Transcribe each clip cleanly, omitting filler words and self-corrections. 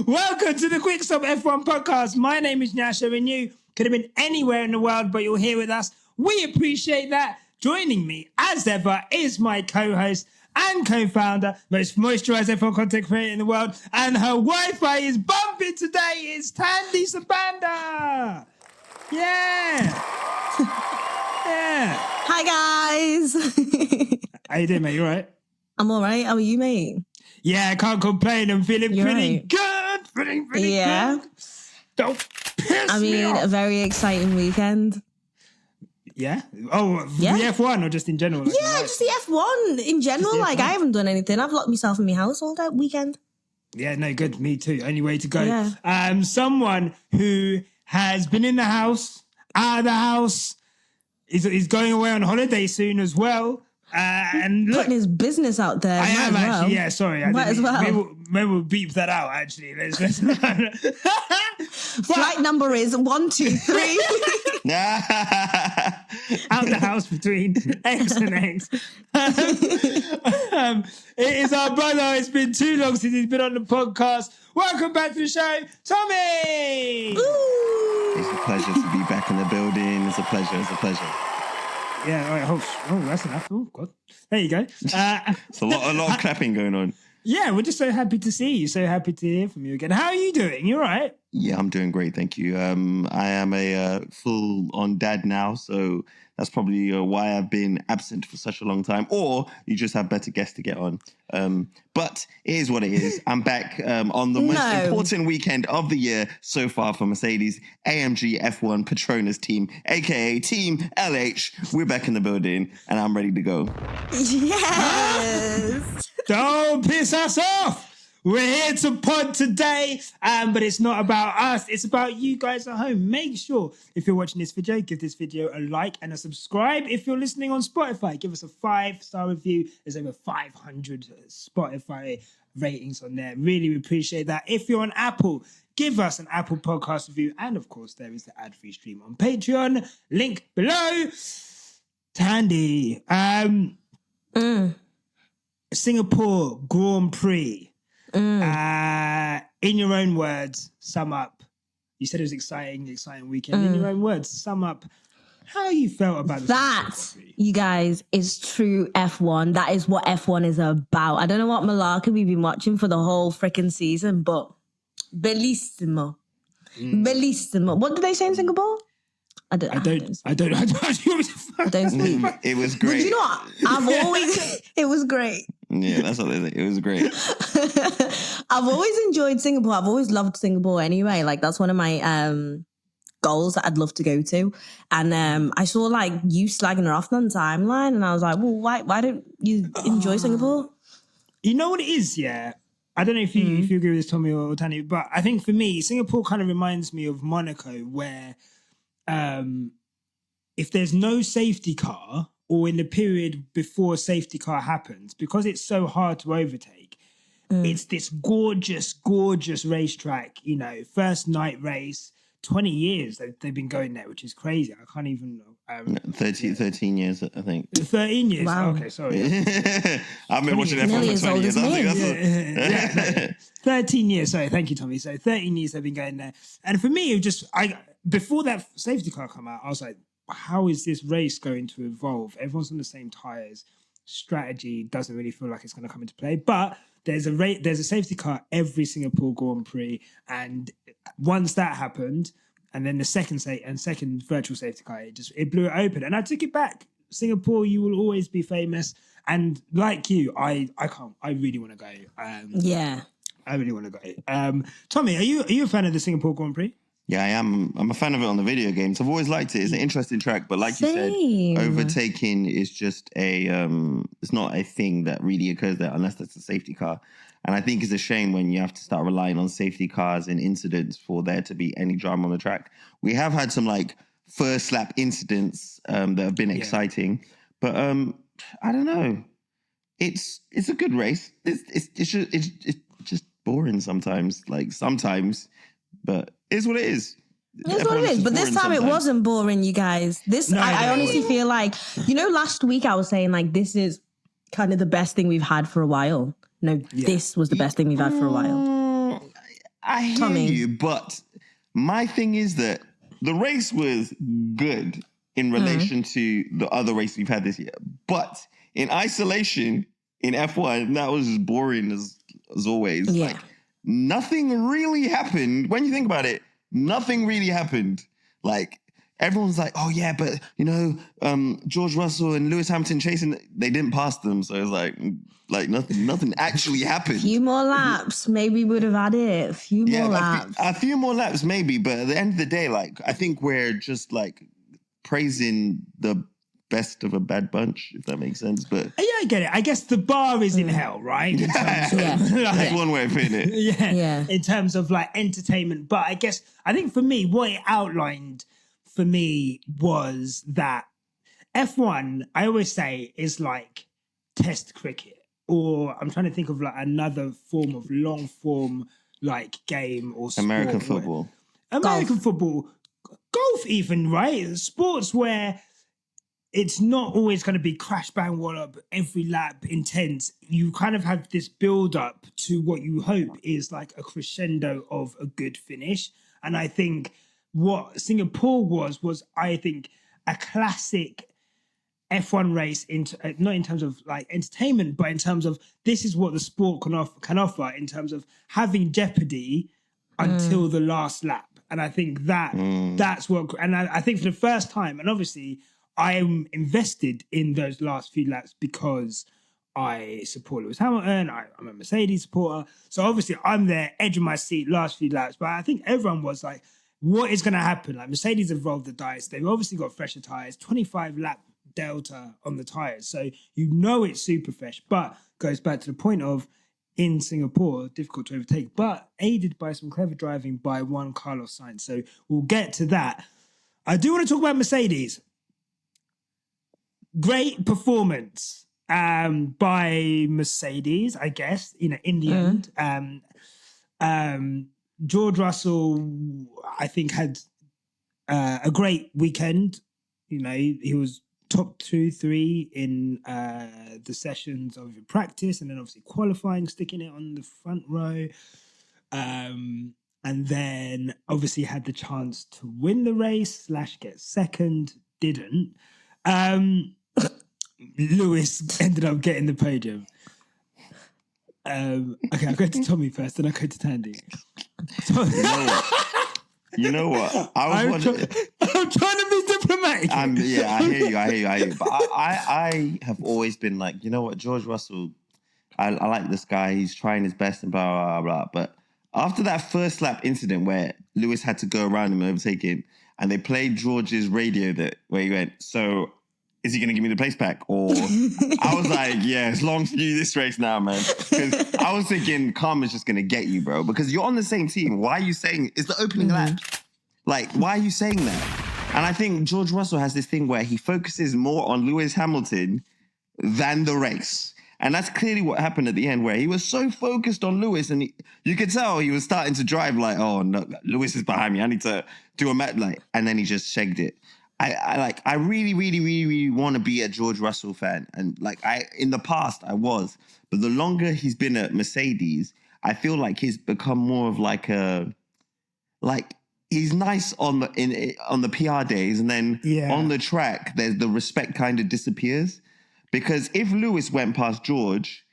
Welcome to the Quick Stop F1 podcast. My name is Nyasha, and you could have been anywhere in the world, but you're here with us. We appreciate that. Joining me, as ever, is my co-host and co-founder, most moisturized F1 content creator in the world, and her Wi-Fi is bumping today. It's Thandie Sabanda. Yeah. Yeah. Hi, guys. How you doing, mate? You all right? I'm all right. How are you, mate? Yeah, I can't complain. I'm feeling You're pretty right. good. Pretty good. Don't piss me off. A very exciting weekend. Yeah? Oh, Yeah. the F1 or just in general? Like, Yeah, just the F1 in general. F1. Like, I haven't done anything. I've locked myself in my house all that weekend. Yeah, no, good. Me too. Only way to go. Yeah. Someone who has been in the house, out of the house, is going away on holiday soon as well. And look, putting his business out there. I am as well. actually, yeah, sorry. Might as well. Maybe we'll beep that out, actually. Let's Flight number is 123. out the house between X and X. It is our brother. It's been too long since he's been on the podcast. Welcome back to the show, Tomi! Ooh. It's a pleasure to be back in the building. It's a pleasure. It's a pleasure. Yeah, all right. Oh, that's enough. Oh, God. There you go. It's a lot of clapping going on. Yeah, we're just so happy to see you. So happy to hear from you again. How are you doing? You all right? Yeah, I'm doing great, thank you. I am a full-on dad now, so that's probably why I've been absent for such a long time. Or you just have better guests to get on. But it is what it is. I'm back on the most important weekend of the year so far for Mercedes AMG F1 Petronas team, aka Team LH. We're back in the building, and I'm ready to go. Yes. Don't piss us off. We're here to pod today, but it's not about us. It's about you guys at home. Make sure, if you're watching this video, give this video a like and a subscribe. If you're listening on Spotify, give us a 5-star review. There's over 500 Spotify ratings on there. Really appreciate that. If you're on Apple, give us an Apple podcast review. And, of course, there is the ad-free stream on Patreon. Link below. Thandie, Singapore Grand Prix. In your own words, sum up. You said it was exciting weekend. In your own words, sum up how you felt about that. You guys, is true F1. That is what F1 is about. I don't know what malarkey we've been watching for the whole freaking season, but bellissimo, bellissimo. What did they say in Singapore? I don't speak. It was great. But you know what? It was great. Yeah, that's what they say. It was great. I've always enjoyed Singapore. I've always loved Singapore anyway. Like, that's one of my goals that I'd love to go to. And I saw, like, you slagging her off on the timeline, and I was like, well, why don't you enjoy Singapore? You know what it is, yeah? I don't know if you agree with this, Tomi or Thandie, but I think for me, Singapore kind of reminds me of Monaco, where if there's no safety car, or in the period before a safety car happens, because it's so hard to overtake, it's this gorgeous, gorgeous racetrack, you know, first night race, 20 years they've been going there, which is crazy. I can't even know. 13 years, I think. 13 years? Wow. Okay, sorry. I've been watching F1 for 20 years. I think 13 years, sorry, thank you, Tomi. So 13 years they've been going there. And for me, it was just, before that safety car come out, I was like, how is this race going to evolve? Everyone's on the same tyres. Strategy doesn't really feel like it's going to come into play. But there's a safety car every Singapore Grand Prix. And once that happened, and then the second virtual safety car, it blew it open. And I took it back. Singapore, you will always be famous. And like you, I really want to go. Yeah. I really want to go. Tomi, are you a fan of the Singapore Grand Prix? Yeah, I am. I'm a fan of it on the video games. I've always liked it. It's an interesting track, but like you said, overtaking is just it's not a thing that really occurs there unless that's a safety car. And I think it's a shame when you have to start relying on safety cars and incidents for there to be any drama on the track. We have had some like first lap incidents that have been exciting, but I don't know. It's a good race. It's just boring sometimes. Like sometimes, but it's what it is. It's what it is. But this time it wasn't boring, you guys. I honestly feel like, last week I was saying like this is kind of the best thing we've had for a while. No, this was the best thing we've had for a while. I hear Tomi. you, but my thing is that the race was good in relation to the other race we've had this year. But in isolation, in F1, that was as boring as always. Yeah. Like, nothing really happened. When you think about it, nothing really happened. Like, everyone's like, oh yeah, but George Russell and Lewis Hamilton chasing, they didn't pass them. So it's like nothing actually happened. A few more laps, maybe would have had it. A few more laps. A few more laps, maybe. But at the end of the day, like, I think we're just like praising the best of a bad bunch, if that makes sense. But yeah, I get it. I guess the bar is in hell, right? In terms of, that's one way of putting it. Yeah. In terms of like entertainment. But I think for me, what it outlined for me was that F1, I always say, is like test cricket, or I'm trying to think of like another form of long form like game or sport. American football, golf even, right? Sports where it's not always going to be crash bang wallop every lap intense. You kind of have this build up to what you hope is like a crescendo of a good finish. And I think what Singapore was I think a classic F1 race, not in terms of like entertainment, but in terms of this is what the sport can offer in terms of having jeopardy until the last lap. And I think that's what, and I think for the first time, and obviously I'm invested in those last few laps because I support Lewis Hamilton. I'm a Mercedes supporter. So obviously I'm there, edge of my seat, last few laps. But I think everyone was like, what is going to happen? Like Mercedes have rolled the dice. They've obviously got fresher tyres, 25 lap delta on the tyres. So it's super fresh, but goes back to the point of in Singapore, difficult to overtake, but aided by some clever driving by one Carlos Sainz. So we'll get to that. I do want to talk about Mercedes. Great performance by Mercedes, I guess, in the end. George Russell, I think, had a great weekend. He was top 2, 3 in the sessions of practice, and then obviously qualifying, sticking it on the front row. And then obviously had the chance to win the race / get second, didn't. Lewis ended up getting the podium. Okay, I'll go to Tomi first, then I'll go to Thandie. You know what? I'm trying to be diplomatic. I hear you. But I have always been like, you know what, George Russell, I like this guy. He's trying his best and blah, blah, blah. But after that first lap incident where Lewis had to go around him and overtake him, and they played George's radio where he went, so is he going to give me the place back? Or I was like, yeah, it's long for you this race now, man. Because I was thinking karma's just going to get you, bro. Because you're on the same team. Why are you saying it's the opening lap? Like, why are you saying that? And I think George Russell has this thing where he focuses more on Lewis Hamilton than the race. And that's clearly what happened at the end, where he was so focused on Lewis, and you could tell he was starting to drive like, oh no, Lewis is behind me. I need to do a match, and then he just shagged it. I really, really, really, really want to be a George Russell fan, and in the past I was, but the longer he's been at Mercedes, I feel like he's become more of he's nice on the PR days, and then on the track, the respect kind of disappears. Because if Lewis went past George,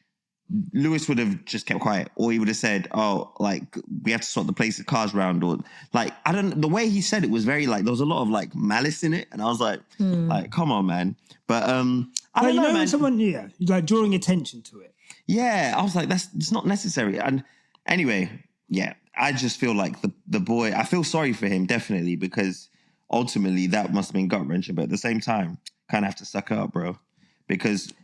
Lewis would have just kept quiet, or he would have said, "Oh, we have to sort the place of cars round," or I don't. The way he said it was very there was a lot of malice in it, and I was like, come on, man. But I don't know, man. Someone drawing attention to it. Yeah, I was like, it's not necessary. And anyway, yeah, I just feel like the boy. I feel sorry for him, definitely, because ultimately that must have been gut wrenching. But at the same time, kind of have to suck it up, bro. Because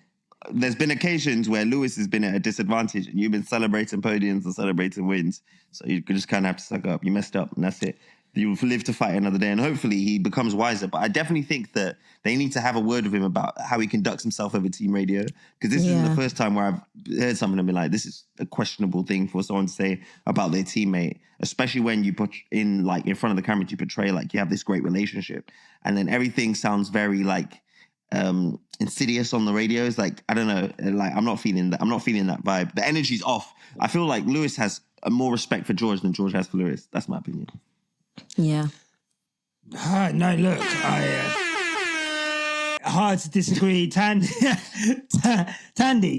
there's been occasions where Lewis has been at a disadvantage and you've been celebrating podiums and celebrating wins. So you just kind of have to suck up. You messed up and that's it. You'll live to fight another day, and hopefully he becomes wiser. But I definitely think that they need to have a word with him about how he conducts himself over team radio. Because this isn't the first time where I've heard something and been like, this is a questionable thing for someone to say about their teammate, especially when you put in front of the camera, you portray you have this great relationship. And then everything sounds very insidious on the radios. I don't know, I'm not feeling that vibe. The energy's off. I feel like Lewis has more respect for George than George has for Lewis. That's my opinion. Yeah. No, look, hard to disagree. Thandie.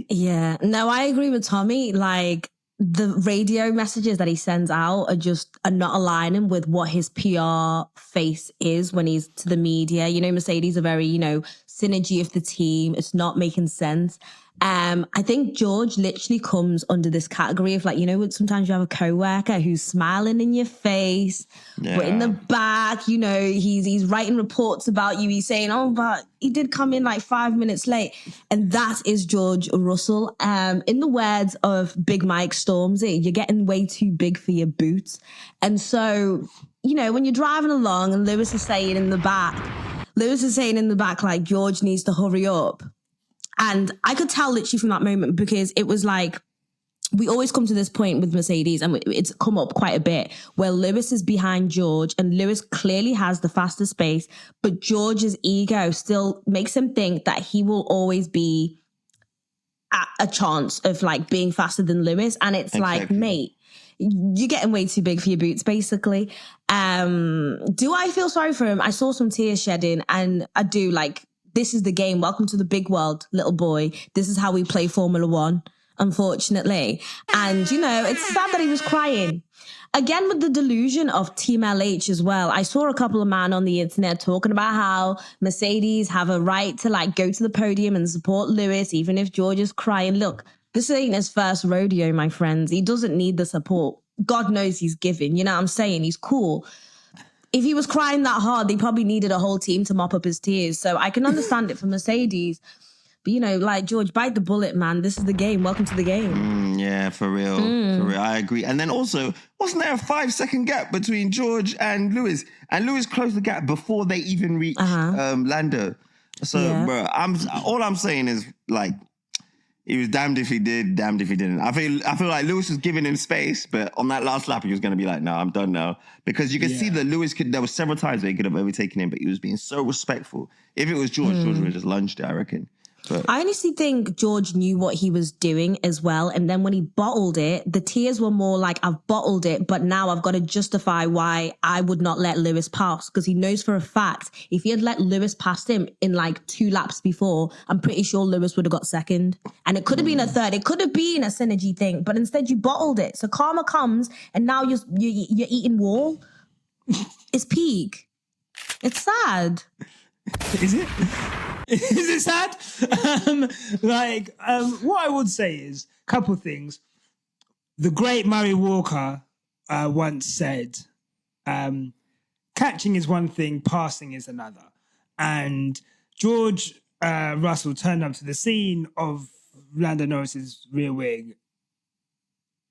Yeah. No, I agree with Tomi. Like, the radio messages that he sends out are not aligning with what his PR face is when he's to the media. You know, Mercedes are very, synergy of the team. It's not making sense. I think George literally comes under this category of like, sometimes you have a coworker who's smiling in your face, but in the back, he's writing reports about you. He's saying, oh, but he did come in like 5 minutes late. And that is George Russell. In the words of Big Mike Stormzy, you're getting way too big for your boots. And so, when you're driving along and Lewis is saying in the back, like, George needs to hurry up. And I could tell literally from that moment, because it was like, we always come to this point with Mercedes, and it's come up quite a bit, where Lewis is behind George, and Lewis clearly has the fastest pace, but George's ego still makes him think that he will always be at a chance of like being faster than Lewis. And it's like, mate, you're getting way too big for your boots, basically. Do I feel sorry for him? I saw some tears shedding, and I do. Like, this is the game. Welcome to the big world, little boy. This is how we play Formula One, unfortunately. And, it's sad that he was crying. Again, with the delusion of Team LH as well, I saw a couple of men on the internet talking about how Mercedes have a right to like go to the podium and support Lewis, even if George is crying. Look, this ain't his first rodeo, my friends. He doesn't need the support. God knows he's giving. You know what I'm saying? He's cool. If he was crying that hard, they probably needed a whole team to mop up his tears. So I can understand it for Mercedes. But, like, George, bite the bullet, man. This is the game. Welcome to the game. Yeah, for real. For real. I agree. And then also, wasn't there a 5-second gap between George and Lewis? And Lewis closed the gap before they even reached Lando. So, bro, all I'm saying is, like, he was damned if he did, damned if he didn't. I feel like Lewis was giving him space, but on that last lap, he was going to be like, no, I'm done now. Because you can see that Lewis there were several times where he could have overtaken him, but he was being so respectful. If it was George, George would have just lunged it, I reckon. But I honestly think George knew what he was doing as well. And then when he bottled it, the tears were more like, I've bottled it, but now I've got to justify why I would not let Lewis pass. Because he knows for a fact, if he had let Lewis pass him in like 2 laps before, I'm pretty sure Lewis would have got second. And it could have been a third. It could have been a synergy thing, but instead you bottled it. So karma comes, and now you're eating wall. It's peak. It's sad. Is it? Is it sad? What I would say is a couple things. The great Murray Walker once said, catching is one thing, passing is another. And George Russell turned up to the scene of Lando Norris's rear wing,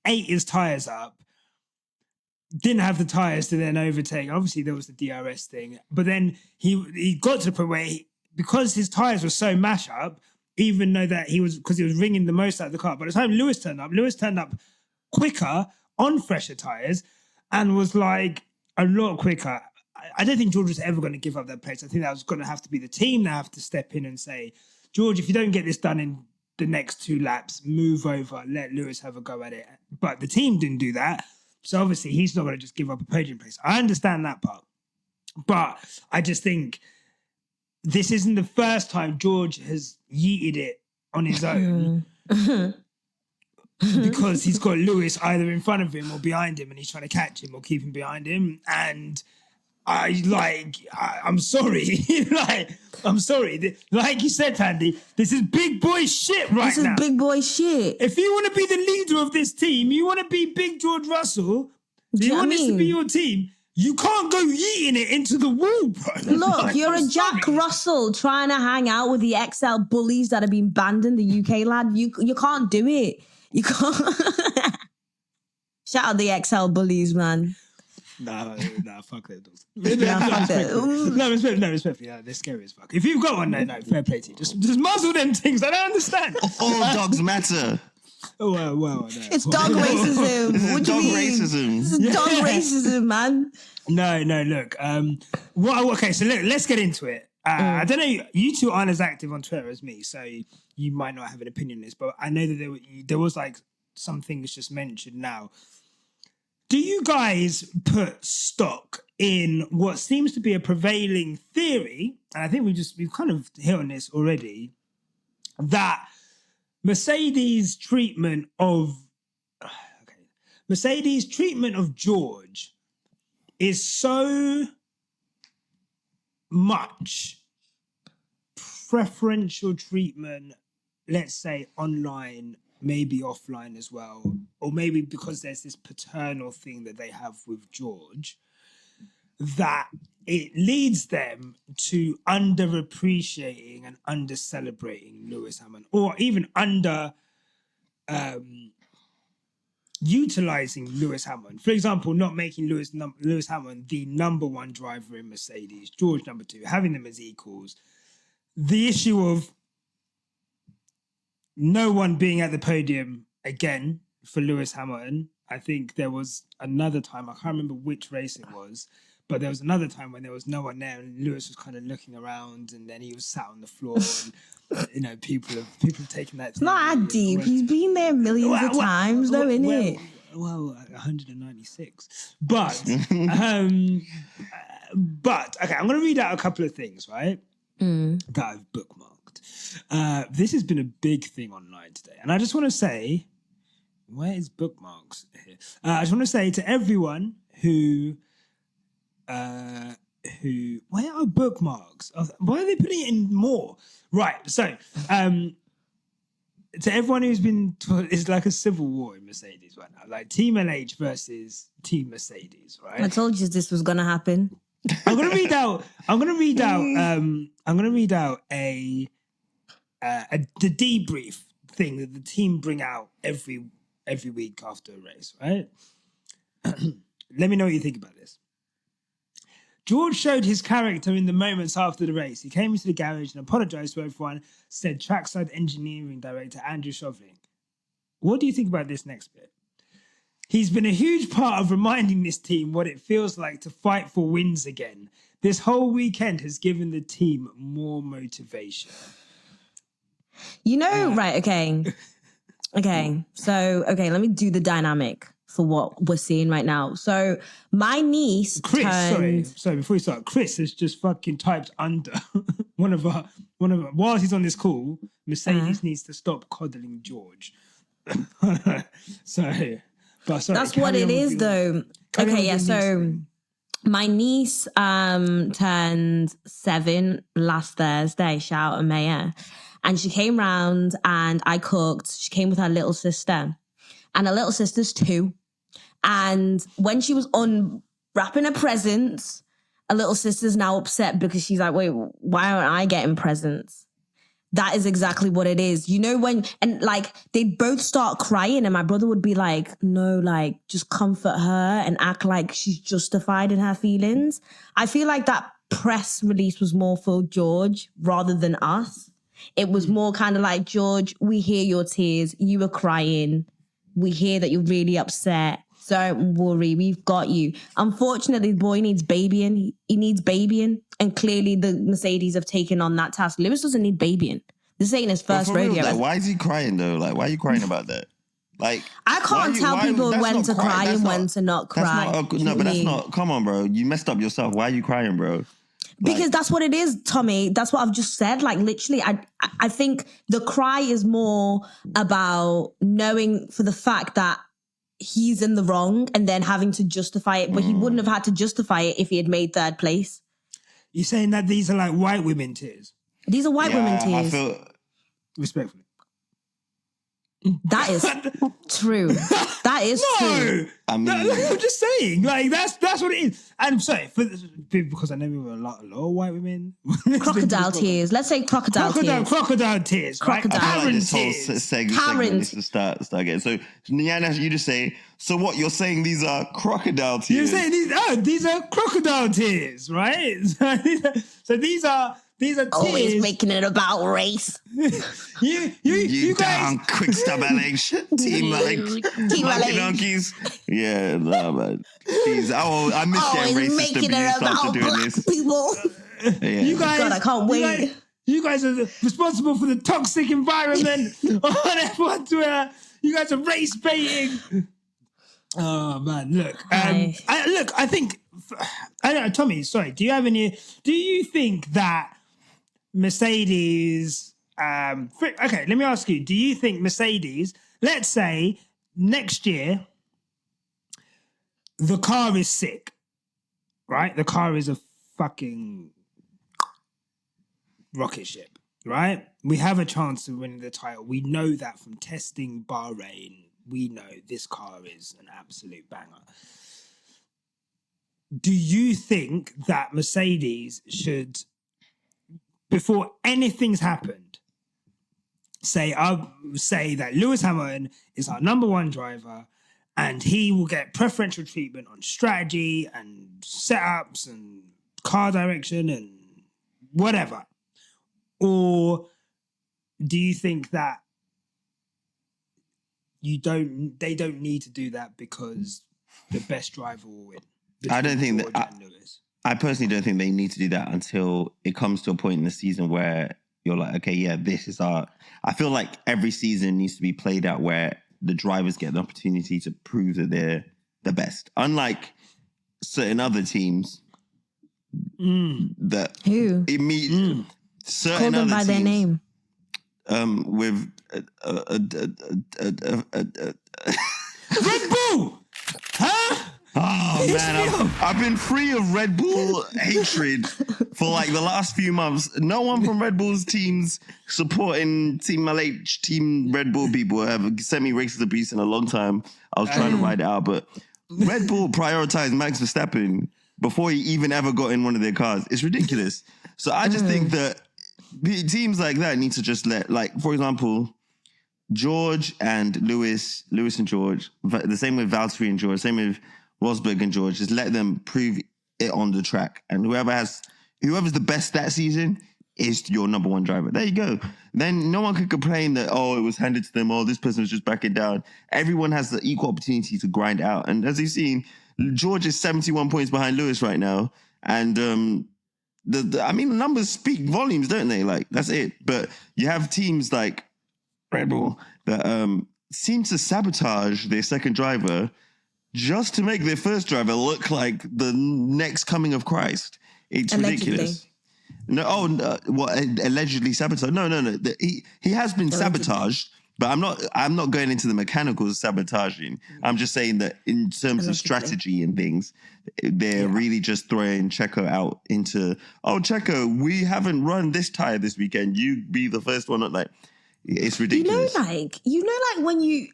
ate his tyres up, didn't have the tyres to then overtake. Obviously, there was the DRS thing. But then he got to the point where because his tyres were so mash up, even though that because he was ringing the most out of the car. By the time Lewis turned up quicker on fresher tyres and was like a lot quicker. I don't think George was ever going to give up that place. I think that was going to have to be the team that have to step in and say, George, if you don't get this done in the next 2 laps, move over, let Lewis have a go at it. But the team didn't do that. So obviously he's not going to just give up a podium place. I understand that part. But I just think this isn't the first time George has yeeted it on his own because he's got Lewis either in front of him or behind him and he's trying to catch him or keep him behind him. And I'm sorry. I'm sorry. Like you said, Thandie, this is big boy shit right now. This is big boy shit. If you want to be the leader of this team, you want to be Big George Russell, you want this to be your team, you can't go yeeting it into the wall, bro. Look, you're a Jack Russell trying to hang out with the XL bullies that have been banned in the UK, lad. You can't do it. You can't. Shout out the XL bullies, man. Nah, fuck that. Fuck Respectfully, they're scary as fuck. If you've got one, no, fair play to you. Just muzzle them things. I don't understand. All dogs matter. Well, no. It's dog racism. This is What do you dog mean? racism. This is dog racism, man. No, look. Okay, so let's get into it. I don't know, you two aren't as active on Twitter as me, so you might not have an opinion on this, but I know that there was like some things just mentioned now. do you guys put stock in what seems to be a prevailing theory? And I think we've kind of hit on this already, that Mercedes' treatment of George is so much preferential treatment, let's say online, maybe offline as well, or maybe because there's this paternal thing that they have with George, that it leads them to underappreciating and under-celebrating Lewis Hamilton, or even utilizing Lewis Hamilton. For example, not making Lewis Hamilton the number one driver in Mercedes, George number two, having them as equals. The issue of no one being at the podium again for Lewis Hamilton. I think there was another time, I can't remember which race it was, but there was another time when there was no one there and Lewis was kind of looking around and then he was sat on the floor and people have taken that. It's not that deep. He's been there millions of times though, isn't it? Well, 196. But, okay, I'm going to read out a couple of things, right, that I've bookmarked. This has been a big thing online today. And I just want to say, where is bookmarks here? I just want to say to everyone who where are bookmarks? Why are they putting it in more? Right, so to everyone who's been it's like a civil war in Mercedes right now, like Team LH versus Team Mercedes, right? I told you this was gonna happen. I'm gonna read out the debrief thing that the team bring out every week after a race, right? Let me know what you think about this. George showed his character in the moments after the race. He came into the garage and apologized to everyone, said trackside engineering director Andrew Shovling. What do you think about this next bit? He's been a huge part of reminding this team what it feels like to fight for wins again. This whole weekend has given the team more motivation. You know, right, okay. So, let me do the dynamic for what we're seeing right now. So my niece Chris, sorry, before you start, Chris has just fucking typed under one of our while he's on this call, Mercedes needs to stop coddling George. Sorry. That's what it is though. Okay, yeah, so my niece turned 7 last Thursday, shout out to Maya. And she came round and I cooked. She came with her little sister. And her little sister's 2. And when she was unwrapping her presents, her little sister's now upset because she's like, wait, why aren't I getting presents? That is exactly what it is. You know, they'd both start crying and my brother would be like, no, like, just comfort her and act like she's justified in her feelings. I feel like that press release was more for George rather than us. It was more kind of like, George, we hear your tears. You were crying. We hear that you're really upset. Don't worry, we've got you. Unfortunately, the boy needs babying. He needs babying. And clearly the Mercedes have taken on that task. Lewis doesn't need babying. This ain't his first rodeo. Real, why is he crying though? Like, why are you crying about that? Like, I can't tell people when to cry and when to not cry. But that's not, come on, bro. You messed up yourself. Why are you crying, bro? Because that's what it is, Tommy. That's what I've just said. Like, literally, I think the cry is more about knowing for the fact that he's in the wrong and then having to justify it, but he wouldn't have had to justify it if he had made 3rd place. You're saying that these are like white women tears? These are white women tears. I feel... Respectfully. That is true. That is true. I mean, I'm just saying, like that's what it is. And I'm sorry because I know we were a lot of white women. Crocodile tears. Let's say crocodile tears. Crocodile tears. Crocodile. Right? Like this whole segment needs to start again. So Nyasha, you just say. So what you're saying? These are crocodile tears. You're saying these are crocodile tears, right? So these are tears. Always making it about race. you down, guys. quick stub LH, team LH, donkeys. Yeah, no man. Jeez, I miss getting racist to be started doing this. People. Yeah. You guys, God, I can't wait. You guys are responsible for the toxic environment on F1 Twitter. You guys are race baiting. Oh man, look. Hi. I think. I don't know, Tommy. Sorry. Do you think that Mercedes? Okay, let me ask you. Do you think Mercedes? Let's say next year, the car is sick, right? The car is a fucking rocket ship, right? We have a chance of winning the title. We know that from testing Bahrain. We know this car is an absolute banger. Do you think that Mercedes should, before anything's happened, say that Lewis Hamilton is our number one driver and he will get preferential treatment on strategy and setups and car direction and whatever? Or do you think that they don't need to do that because the best driver will win? I don't think that. I personally don't think they need to do that until it comes to a point in the season where you're like, okay, yeah, this is our. I feel like every season needs to be played out where the drivers get the opportunity to prove that they're the best. Unlike certain other teams that certain call them other by teams, their name. With Red Bull, huh? Oh man, I've been free of Red Bull hatred for like the last few months. No one from Red Bull's teams supporting Team LH, Team Red Bull people have sent me racist abuse in a long time. I was trying to ride it out, but Red Bull prioritized Max Verstappen before he even ever got in one of their cars. It's ridiculous. So I just think that teams like that need to just let, like, for example, George and Lewis and George, the same with Valtteri and George, same with Rosberg and George, just let them prove it on the track. And whoever's the best that season is your number one driver. There you go. Then no one could complain that, oh, it was handed to them, oh, this person was just backing down. Everyone has the equal opportunity to grind out. And as you've seen, George is 71 points behind Lewis right now. And the numbers speak volumes, don't they? Like, that's it. But you have teams like Red Bull that seem to sabotage their second driver just to make their first driver look like the next coming of Christ. It's ridiculous. Allegedly sabotaged? No. He has been sabotaged, but I'm not going into the mechanicals of sabotaging. I'm just saying that in terms of strategy and things, they're really just throwing Checo out into, oh, Checo, we haven't run this tire this weekend. You be the first one. Like, it's ridiculous. You know, when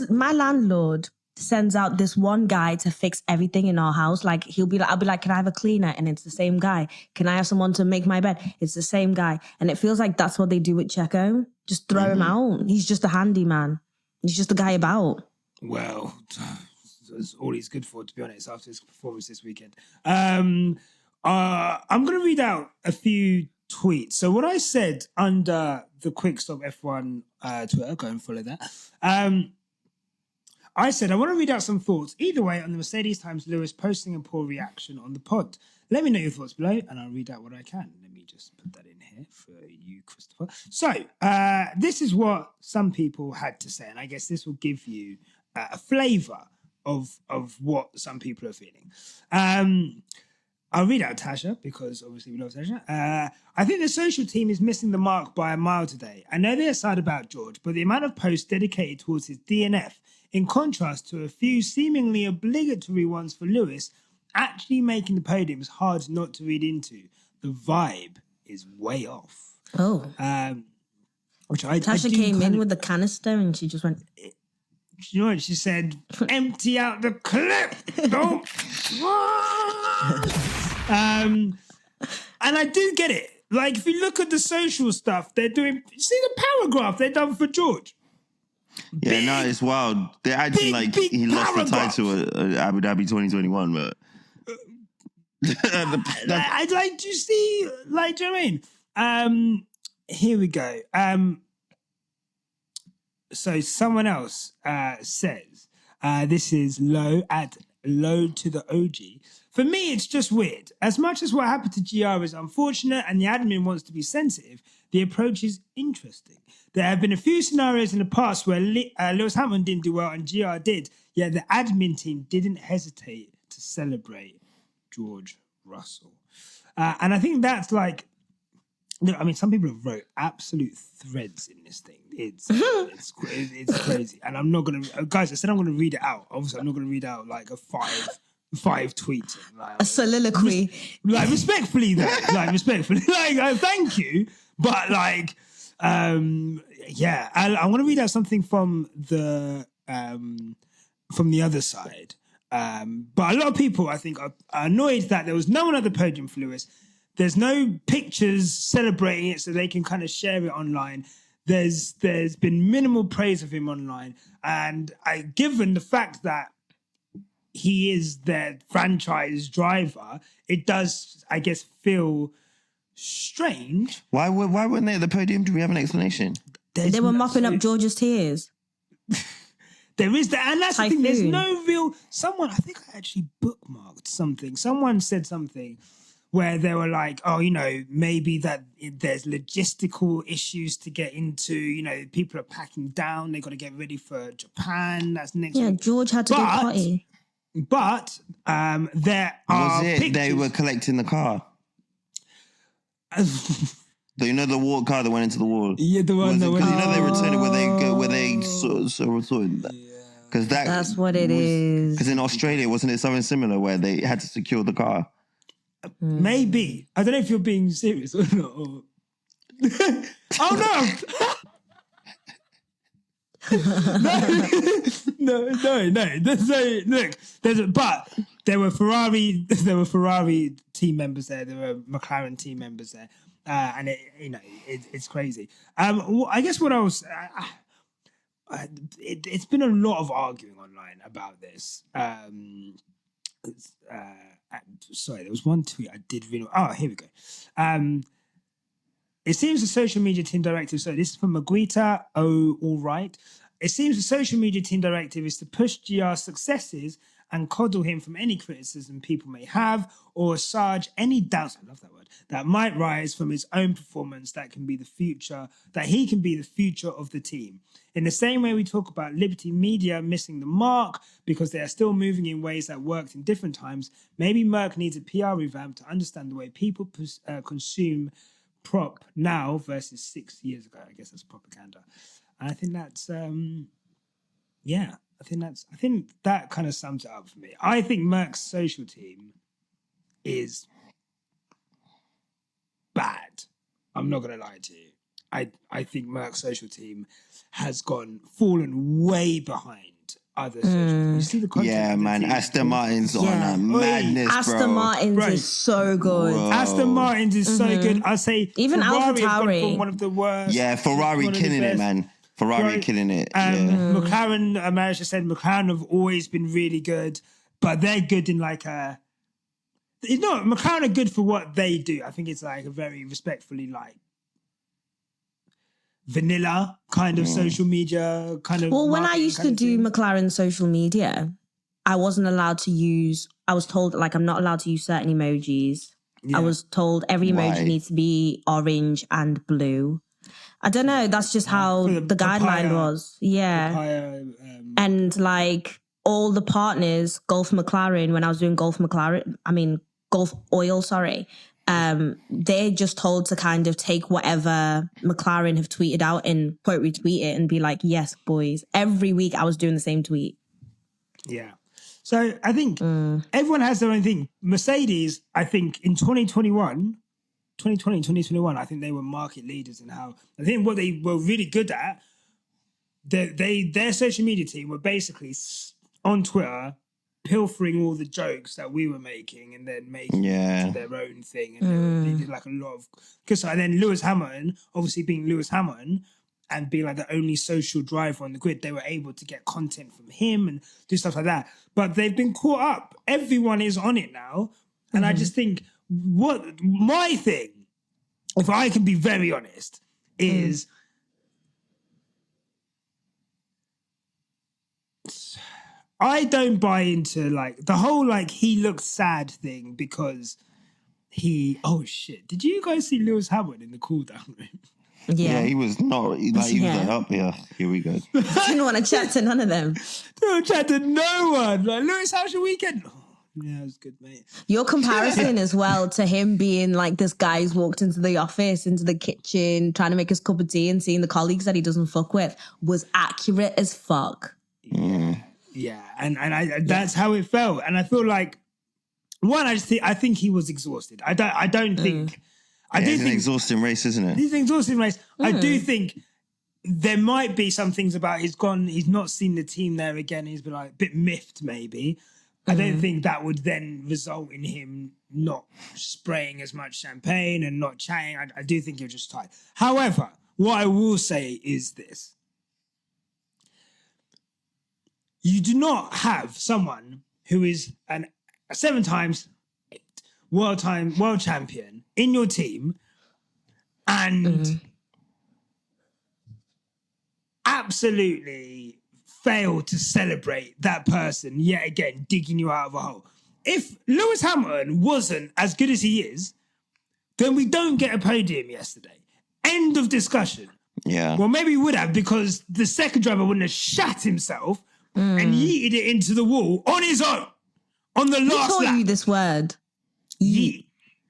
my landlord sends out this one guy to fix everything in our house. Like, I'll be like, can I have a cleaner? And it's the same guy. Can I have someone to make my bed? It's the same guy. And it feels like that's what they do with Checo. Just throw him out. He's just a handyman. He's just a guy about. Well, that's all he's good for, to be honest, after his performance this weekend. I'm going to read out a few tweets. So what I said under the Quick Stop F1 Twitter, go and follow that. I said, I want to read out some thoughts either way on the Mercedes times Lewis posting a poor reaction on the pod. Let me know your thoughts below and I'll read out what I can. Let me just put that in here for you, Christopher. So this is what some people had to say, and I guess this will give you a flavour of what some people are feeling. I'll read out Tasha because obviously we love Tasha. I think the social team is missing the mark by a mile today. I know they're sad about George, but the amount of posts dedicated towards his DNF, in contrast to a few seemingly obligatory ones for Lewis, actually making the podium is hard not to read into. The vibe is way off. Oh. Tasha came in with the canister and she just went... You know what she said? Empty out the clip. Don't. And I do get it. Like, if you look at the social stuff, they're doing... See the paragraph they've done for George? Yeah, it's wild. They're acting like he lost the title at Abu Dhabi 2021, but... I'd like to see... Like, do you know what I mean? Here we go. So someone else says, this is low to the OG. For me, it's just weird. As much as what happened to GR is unfortunate and the admin wants to be sensitive, the approach is interesting. There have been a few scenarios in the past where Lewis Hamilton didn't do well and GR did, Yet the admin team didn't hesitate to celebrate George Russell. And I think that's like, I mean, some people have wrote absolute threads in this thing. It's crazy. And I'm not going to, guys, I said I'm going to read it out. Obviously, I'm not going to read out like a five tweets. Like, A soliloquy. Respectfully though. Respectfully. Thank you. But like, yeah, I want to read out something from the other side. But a lot of people, I think, are annoyed that there was no one at the podium for Lewis. There's no pictures celebrating it so they can kind of share it online. There's been minimal praise of him online. And given the fact that he is their franchise driver, it does, I guess, feel strange. Why weren't they at the podium? Do we have an explanation? They were mopping up George's tears. There is that, and that's Typhoon. the thing. There's no real. Someone, I think I actually bookmarked something. Someone said something where they were like, "Oh, maybe that there's logistical issues to get into. People are packing down. They got to get ready for Japan. That's next week." George had to do a party. But there are pictures. They were collecting the car? Do you know the wall car that went into the wall? Yeah, the one that went. Because they returned it where they sorted that. Because that's what it is. Because in Australia, wasn't it something similar where they had to secure the car? Maybe. I don't know if you're being serious or not. Oh no! No. But there were Ferrari team members there. There were McLaren team members there, and it's crazy. I guess what else? It's been a lot of arguing online about this. Sorry, there was one tweet I did read. Oh, here we go. It seems the social media team directive, so this is from Maguita. Oh, all right. It seems the social media team directive is to push GR's successes and coddle him from any criticism people may have or assuage any doubts, I love that word, that might rise from his own performance that he can be the future of the team. In the same way we talk about Liberty Media missing the mark because they are still moving in ways that worked in different times, maybe Merck needs a PR revamp to understand the way people consume prop now versus 6 years ago. I guess that's propaganda. And I think that's I think that kind of sums it up for me. I think Merck's social team is bad. I'm not gonna lie to you. I think Merck's social team has fallen way behind other social teams. You see the content. Yeah, man. Aston Martin's on a madness, bro. Aston Martin's is so good. Whoa. Aston Martin's is so good. I say even AlphaTauri, one of the worst. Yeah, Ferrari killing it, man. Ferrari killing it. McLaren, America said McLaren have always been really good, but they're good in like a. McLaren are good for what they do. I think it's like a very respectfully like vanilla kind of social media kind of. Well, when I used to do McLaren social media, I wasn't allowed to use. I was told like I'm not allowed to use certain emojis. Yeah. I was told every emoji needs to be orange and blue. I don't know. That's just how the guideline was. Yeah. And like all the partners, Gulf McLaren, when I was doing Gulf Oil, they're just told to kind of take whatever McLaren have tweeted out and quote retweet it and be like, yes, boys. Every week I was doing the same tweet. Yeah. So I think everyone has their own thing. Mercedes, I think in 2020, 2021, I think they were market leaders in how, I think what they were really good at, their social media team were basically on Twitter pilfering all the jokes that we were making and then making it into their own thing. And they did like a lot of, because then Lewis Hamilton, obviously being Lewis Hamilton and being like the only social driver on the grid, they were able to get content from him and do stuff like that. But they've been caught up. Everyone is on it now. And I just think, my thing, if I can be very honest, is I don't buy into like the whole like he looks sad thing because oh shit. Did you guys see Lewis Hamilton in the cool down room? Yeah, he was not, he was like, up here. Here we go. Didn't want to chat to none of them. Don't chat to no one. Like, Lewis, how's your weekend? Oh, yeah, it was good, mate. Your comparison as well to him being like this guy who's walked into the office, into the kitchen, trying to make his cup of tea and seeing the colleagues that he doesn't fuck with was accurate as fuck. Yeah, and that's how it felt. And I feel like, one, I think he was exhausted. I don't think... It's an exhausting race, isn't it? It's an exhausting race. I do think there might be some things about he's not seen the team there again. He's been like a bit miffed, maybe. I don't think that would then result in him not spraying as much champagne and not chatting. I do think you're just tired. However, what I will say is this. You do not have someone who is a 7 times world champion in your team and absolutely fail to celebrate that person yet again digging you out of a hole. If Lewis Hamilton wasn't as good as he is, then we don't get a podium yesterday. End of discussion. Yeah. Well, maybe we would have, because the second driver wouldn't have shat himself and yeeted it into the wall on his own on the last Who taught lap. you this word? Yeet.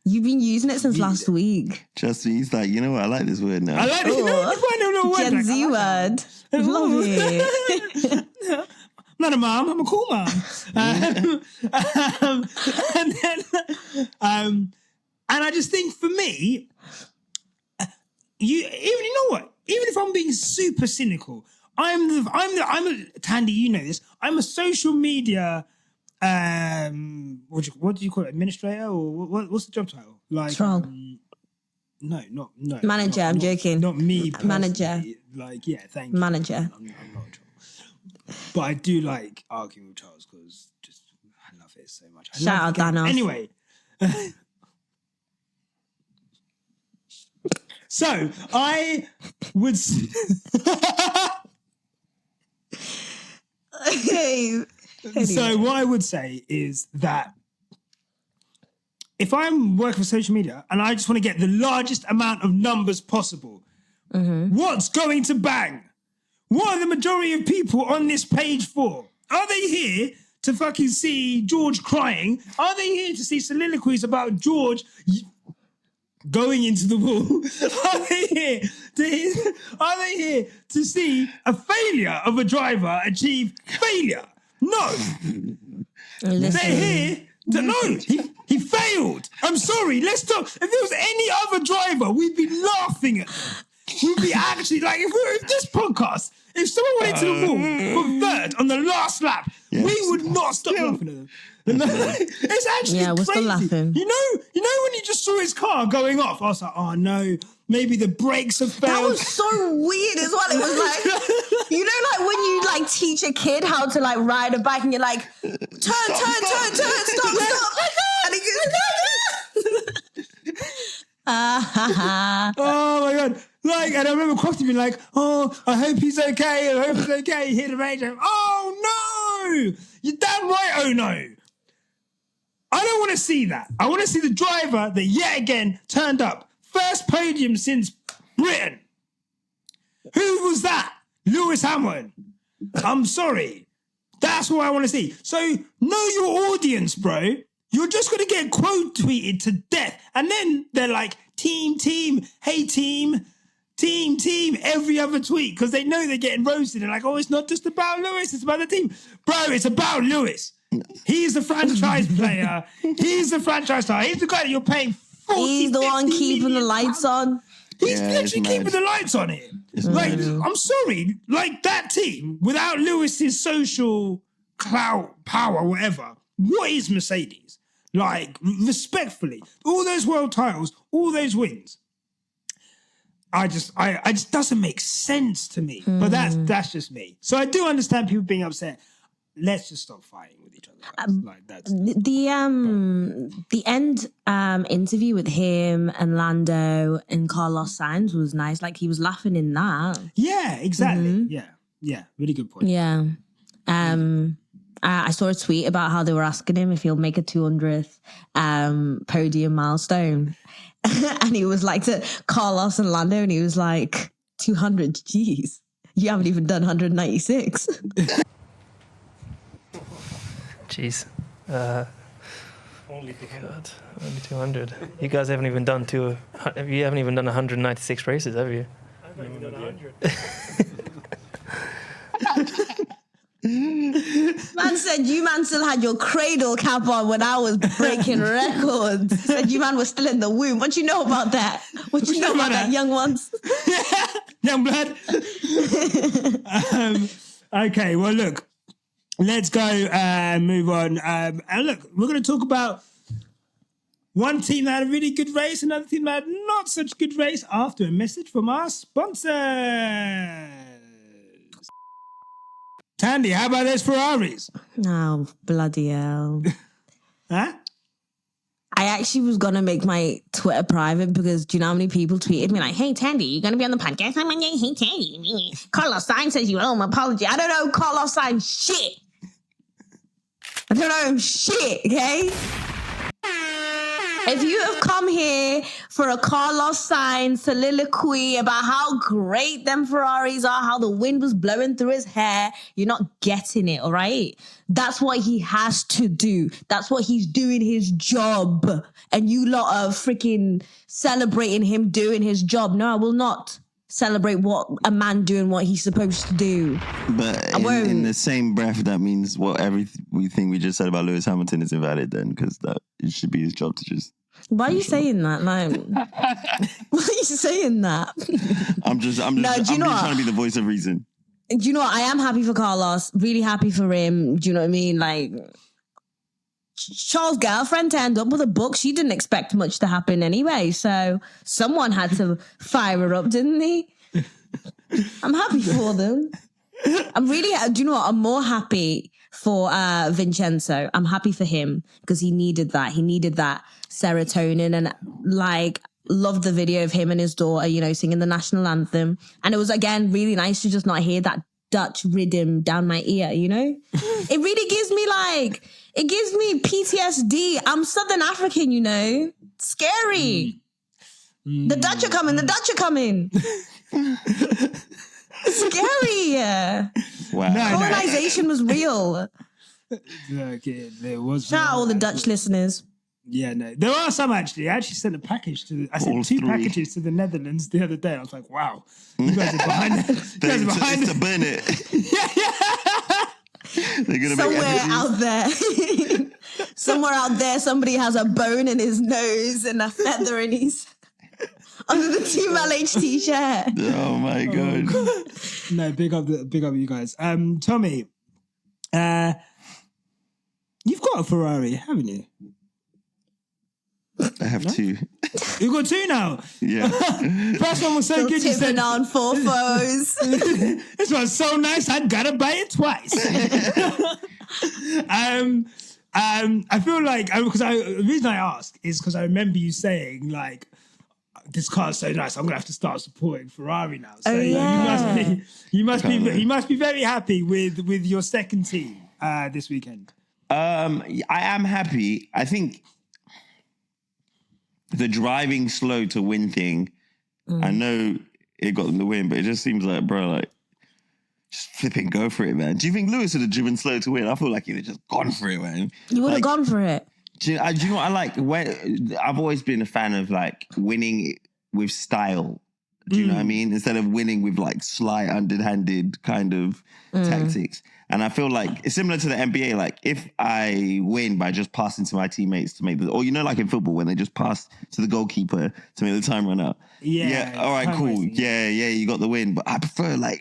You've been using it since last week. Just he's like, you know what? I like this word now. I like it. You know, you find a little word. Gen like, Z word. Love it. I'm not a mom. I'm a cool mom. And I just think for me, you know what? Even if I'm being super cynical, I'm a Thandie, you know this. I'm a social media what do you call it? Administrator, or what's the job title? Like Troll. No. Manager, I'm joking. Not me personally. Manager. Like, yeah, thank you. Manager. I'm not a troll. But I do like arguing with Charles because I love it so much. Shout out Danos. Anyway. So I would So what I would say is that if I'm working for social media and I just want to get the largest amount of numbers possible, what's going to bang? What are the majority of people on this page for? Are they here to fucking see George crying? Are they here to see soliloquies about George going into the wall? Are they here to see a failure of a driver achieve failure? No. They're here to no. He failed. I'm sorry. Let's talk. If there was any other driver, we'd be laughing at them. We'd be actually like, if this podcast, if someone went into the wall from third on the last lap, we would not stop laughing at them. It's actually we're crazy. still laughing. You know when you just saw his car going off, I was like, oh no, maybe the brakes have failed. That was so weird as well. It was like, you know, like when you like teach a kid how to like ride a bike and you're like, turn, stop. And he goes, oh my God. Like, and I remember Crofty being like, oh, I hope he's okay. He hit the range. Oh no! You're damn right, oh no. I don't want to see that. I want to see the driver that yet again turned up. First podium since Britain. Who was that? Lewis Hamilton. I'm sorry. That's what I want to see. So know your audience, bro. You're just going to get quote tweeted to death. And then they're like, team, hey team, every other tweet, because they know they're getting roasted. They're like, oh, it's not just about Lewis, it's about the team. Bro, it's about Lewis. He's the franchise player. He's the franchise star. He's the guy that you're paying 40, he's the one keeping the lights on. He's literally keeping the lights on here. Like, I'm sorry, like that team, without Lewis's social clout, power, whatever, what is Mercedes? Like, respectfully, all those world titles, all those wins. I just doesn't make sense to me. But that's just me. So I do understand people being upset. Let's just stop fighting with each other. Like that's the end interview with him and Lando and Carlos Sainz was nice. Like he was laughing in that. Yeah, exactly. Yeah, really good point. Yeah. I saw a tweet about how they were asking him if he'll make a 200th podium milestone. And he was like to Carlos and Lando, and he was like, 200 G's. You haven't even done 196. Jeez. Only 200. You guys haven't even done 196 races, have you? I've not even done 100. Man said you man still had your cradle cap on when I was breaking records. Said you man was still in the womb. What you know about that? What you know about that, young ones? Young blood. Okay, well, look, let's go and move on. And look, we're going to talk about one team that had a really good race, another team that had not such good race after a message from our sponsors. Thandie, how about those Ferraris? Oh, bloody hell. Huh? I actually was going to make my Twitter private because do you know how many people tweeted me like, hey, Thandie, you going to be on the podcast? I'm like, hey, Thandie. Carlos Sainz says you owe him an apology. I don't know Carlos Sainz shit. I don't know him shit, okay? If you have come here for a Carlos Sainz soliloquy about how great them Ferraris are, how the wind was blowing through his hair, you're not getting it, all right? That's what he has to do. That's what he's doing his job. And you lot are freaking celebrating him doing his job. No, I will not celebrate what a man doing what he's supposed to do. But in the same breath, that means everything we just said about Lewis Hamilton is invalid then, because that it should be his job to just. Why are you saying that? Like, why are you saying that? I'm just trying to be the voice of reason. Do you know what? I am happy for Carlos. Really happy for him. Do you know what I mean? Like, Charles' girlfriend turned up with a book. She didn't expect much to happen anyway. So someone had to fire her up, didn't they? I'm happy for them. Do you know what? I'm more happy for Vincenzo. I'm happy for him because he needed that. He needed that serotonin, and like loved the video of him and his daughter, you know, singing the national anthem. And it was, again, really nice to just not hear that Dutch rhythm down my ear, you know? It really gives me PTSD. I'm Southern African, you know? Scary. The Dutch are coming. Scary. Wow. Colonization was real. Okay, there was. Shout out all the Dutch listeners. Yeah, no. There are some actually. I actually sent a package I sent two packages to the Netherlands the other day. I was like, wow, you guys are behind it. It's to burn it. They're gonna Somewhere out there, somebody has a bone in his nose and a feather in his under the Team LH t-shirt. Oh my god. No, big up you guys. Tomi, you've got a Ferrari, haven't you? I have two. You've got two now? Yeah. First one was so Still good. You said, on four foes. this one's so nice, I gotta buy it twice. I feel like, the reason I ask is because I remember you saying, like, this car's so nice, I'm gonna have to start supporting Ferrari now. So you must be very happy with your second team this weekend. I am happy. I think the driving slow to win thing, I know it got them the win, but it just seems like, bro, like, just flipping go for it, man. Do you think Lewis would have driven slow to win? I feel like he'd have just gone for it, man. You would have gone for it. Do you know what I like? I've always been a fan of, like, winning with style. Do you know what I mean? Instead of winning with, like, sly, underhanded kind of tactics. And I feel like it's similar to the NBA. Like, if I win by just passing to my teammates to make or, you know, like in football when they just pass to the goalkeeper to make the time run out. Yeah. All right, cool. Yeah, you got the win. But I prefer, like,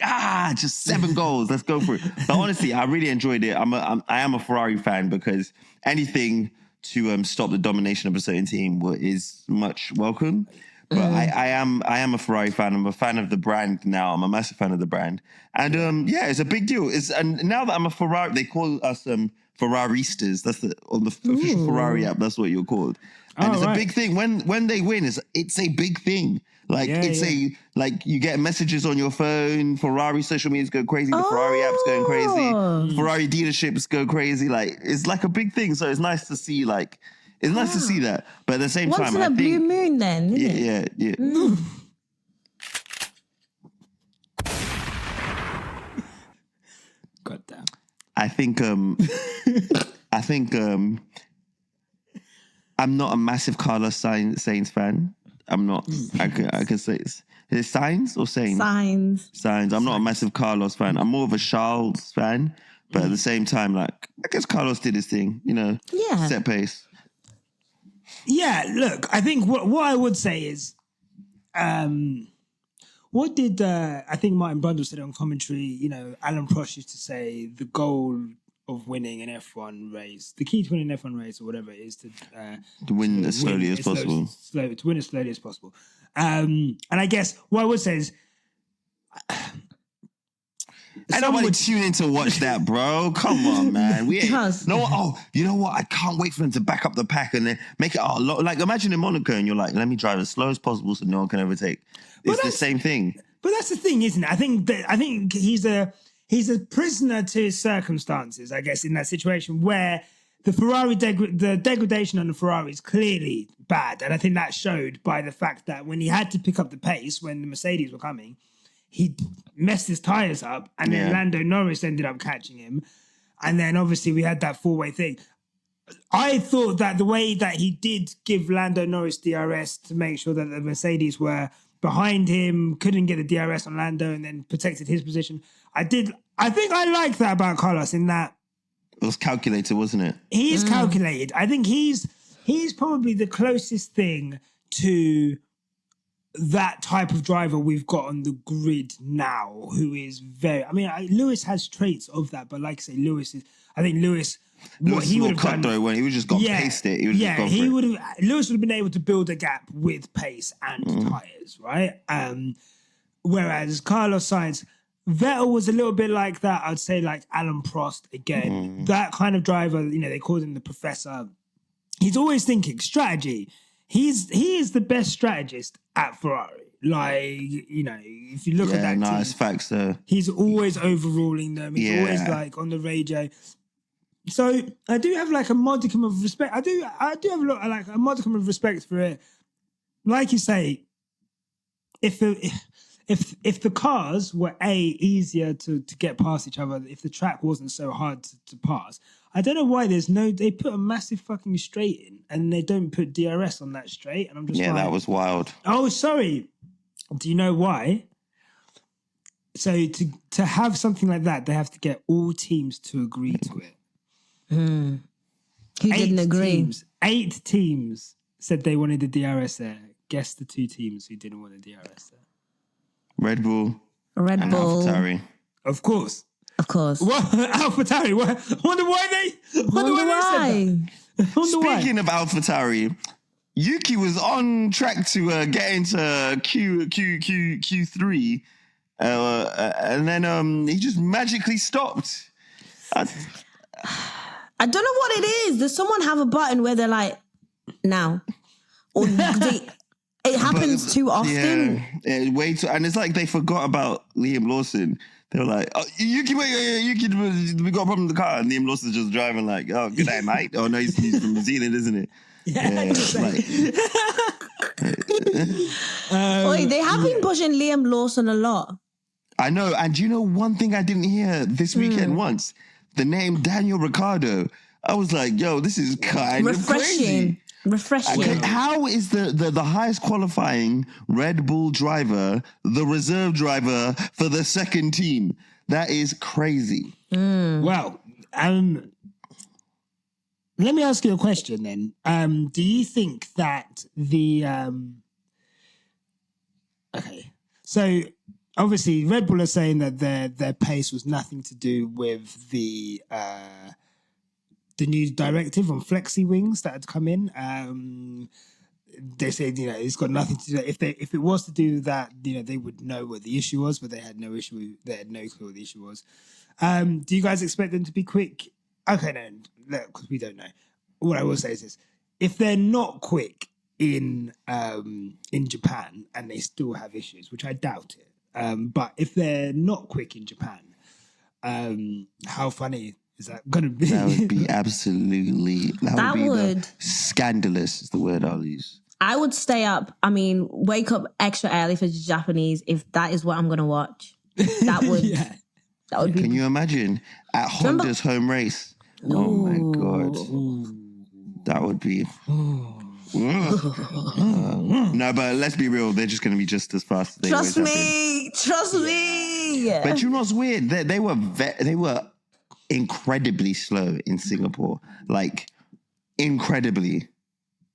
just 7 goals. Let's go for it. But honestly, I really enjoyed it. I am a Ferrari fan because anything to stop the domination of a certain team is much welcome. But I am a Ferrari fan. I'm a fan of the brand now. I'm a massive fan of the brand. And it's a big deal. And now that I'm a Ferrari, they call us Ferraristas. That's on the official Ferrari app. That's what you're called. And it's a big thing. When they win, it's a big thing. Like you get messages on your phone. Ferrari social media's go crazy. The Ferrari app's going crazy. Ferrari dealerships go crazy. Like, it's like a big thing. So it's nice to see, like, It's nice to see that, but at the same Once time, in a blue moon, then, isn't it? yeah. God damn. I think I'm not a massive Carlos Sainz fan. I'm not. I can say is it Sainz or Sainz? Signs. I'm not a massive Carlos fan. I'm more of a Charles fan. But at the same time, like, I guess Carlos did his thing, Yeah. set pace. Yeah, look, I think what I would say is, what did I think Martin Brundle said on commentary? Alan Prost used to say the goal of winning an F1 race, the key to winning an F1 race or whatever, is to win as slowly as possible. To win as slowly as possible. And I guess what I would say is, Ain't nobody tuning to watch that, bro. Come on, man. We ain't. Because- No, you know what? I can't wait for them to back up the pack and then make it like imagine in Monaco and you're like, let me drive as slow as possible so no one can overtake. It's the same thing. But that's the thing, isn't it? I think he's a prisoner to his circumstances, I guess, in that situation where the Ferrari the degradation on the Ferrari is clearly bad, and I think that showed by the fact that when he had to pick up the pace when the Mercedes were coming, he messed his tires up, and then Lando Norris ended up catching him, and then obviously we had that four-way thing. I thought that the way that he did give Lando Norris DRS to make sure that the Mercedes were behind him, couldn't get the DRS on Lando, and then protected his position. I think I like that about Carlos in that it was calculated, wasn't it? He is calculated. I think he's probably the closest thing to that type of driver we've got on the grid now, who is very. I mean, Lewis has traits of that, but like I say, Lewis what he would have done, though, when he would just got paced it. He would just gone for it. Lewis would have been able to build a gap with pace and tires, right? Whereas Carlos Sainz, Vettel was a little bit like that. I'd say like Alan Prost again, that kind of driver. They called him the professor. He's always thinking strategy. He is the best strategist at Ferrari. Like, if you look at that team, it's facts though. He's always overruling them. He's always like on the radio. So I do have like a modicum of respect. I do have a modicum of respect for it. Like you say, if the cars were easier to get past each other, if the track wasn't so hard to pass, I don't know why they put a massive fucking straight in and they don't put DRS on that straight. And I'm just that was wild. Oh, sorry. Do you know why? So to have something like that, they have to get all teams to agree to it. Who didn't agree? 8 teams said they wanted the DRS there. Guess the 2 teams who didn't want the DRS there. Red Bull. And AlphaTauri. Of course. What? AlphaTauri. Wonder why they said that. Speaking of AlphaTauri, Yuki was on track to get into Q3, and then he just magically stopped. I don't know what it is. Does someone have a button where they're like, now? Or it happens too often. Yeah, way too. And it's like they forgot about Liam Lawson. They were like, oh, Yuki, we got a problem with the car. And Liam Lawson's just driving like, oh, good day, mate. Oh, no, he's from New Zealand, isn't it? Wait, they have been pushing Liam Lawson a lot. I know. And you know one thing I didn't hear this weekend once? The name Daniel Ricciardo. I was like, yo, this is kind of crazy. Refreshing. How is the highest qualifying Red Bull driver the reserve driver for the second team? That is crazy. Well, let me ask you a question then. Do you think that the okay, so obviously Red Bull are saying that their pace was nothing to do with the new directive on flexi wings that had come in. They said, it's got nothing to do. If it was to do that, they would know what the issue was, but they had no issue. They had no clue what the issue was. Do you guys expect them to be quick? Okay, no, because we don't know. What I will say is this: if they're not quick in Japan and they still have issues, which I doubt it, but if they're not quick in Japan, how funny Is that gonna be? That would be absolutely. That would be scandalous. Is the word I'll use. I would stay up. I mean, wake up extra early for Japanese if that is what I'm gonna watch. That would. Yeah. That would be. Can you imagine at Honda's home race? Oh my god, that would be. No, but let's be real. They're just going to be just as fast as they always have been. Trust me. But you know what's weird? They were incredibly slow in Singapore. Like incredibly.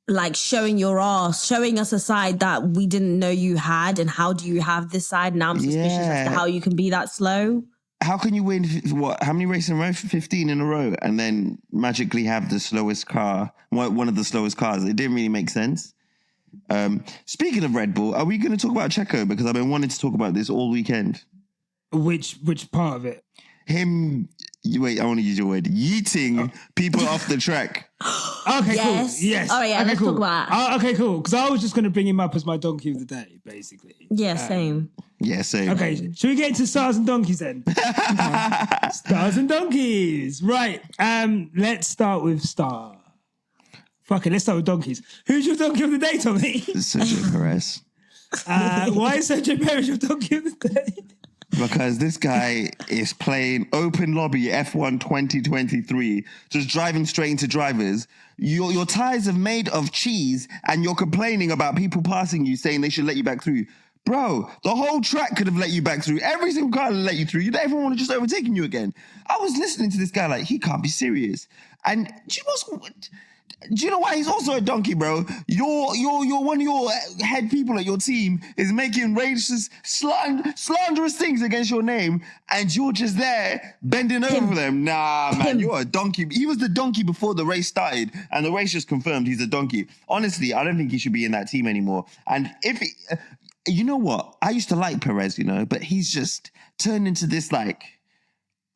Like showing your ass, showing us a side that we didn't know you had, and how do you have this side? Now I'm suspicious as to how you can be that slow. How can you win, how many races in a row? 15 in a row, and then magically have the slowest car, one of the slowest cars? It didn't really make sense. Speaking of Red Bull, are we going to talk about Checo? Because I've been wanting to talk about this all weekend. Which part of it? Him, wait, I want to use your word, yeeting people off the track. Okay, Yes. cool. Yes. All right, yeah, okay, let's cool. talk about that. Okay, cool. Because I was just going to bring him up as my donkey of the day, basically. Yeah, same. Yeah, same. Okay, should we get into stars and donkeys then? Stars and donkeys. Right. Let's start with star. Fuck it, let's start with donkeys. Who's your donkey of the day, Tommy? Sergio Perez. Why is Sergio Perez your donkey of the day? Because this guy is playing open lobby F1 2023, just driving straight into drivers. Your tires are made of cheese and you're complaining about people passing you saying they should let you back through. Bro, the whole track could have let you back through. Every single car let you through. Everyone would have just overtaken you again. I was listening to this guy like, he can't be serious. And do you know why he's also a donkey, bro? You're one of your head people at your team is making racist, slanderous things against your name, and you're just there bending over them. Nah, man, you're a donkey. He was the donkey before the race started, and the race just confirmed he's a donkey. Honestly, I don't think he should be in that team anymore. And you know what? I used to like Perez, but he's just turned into this like,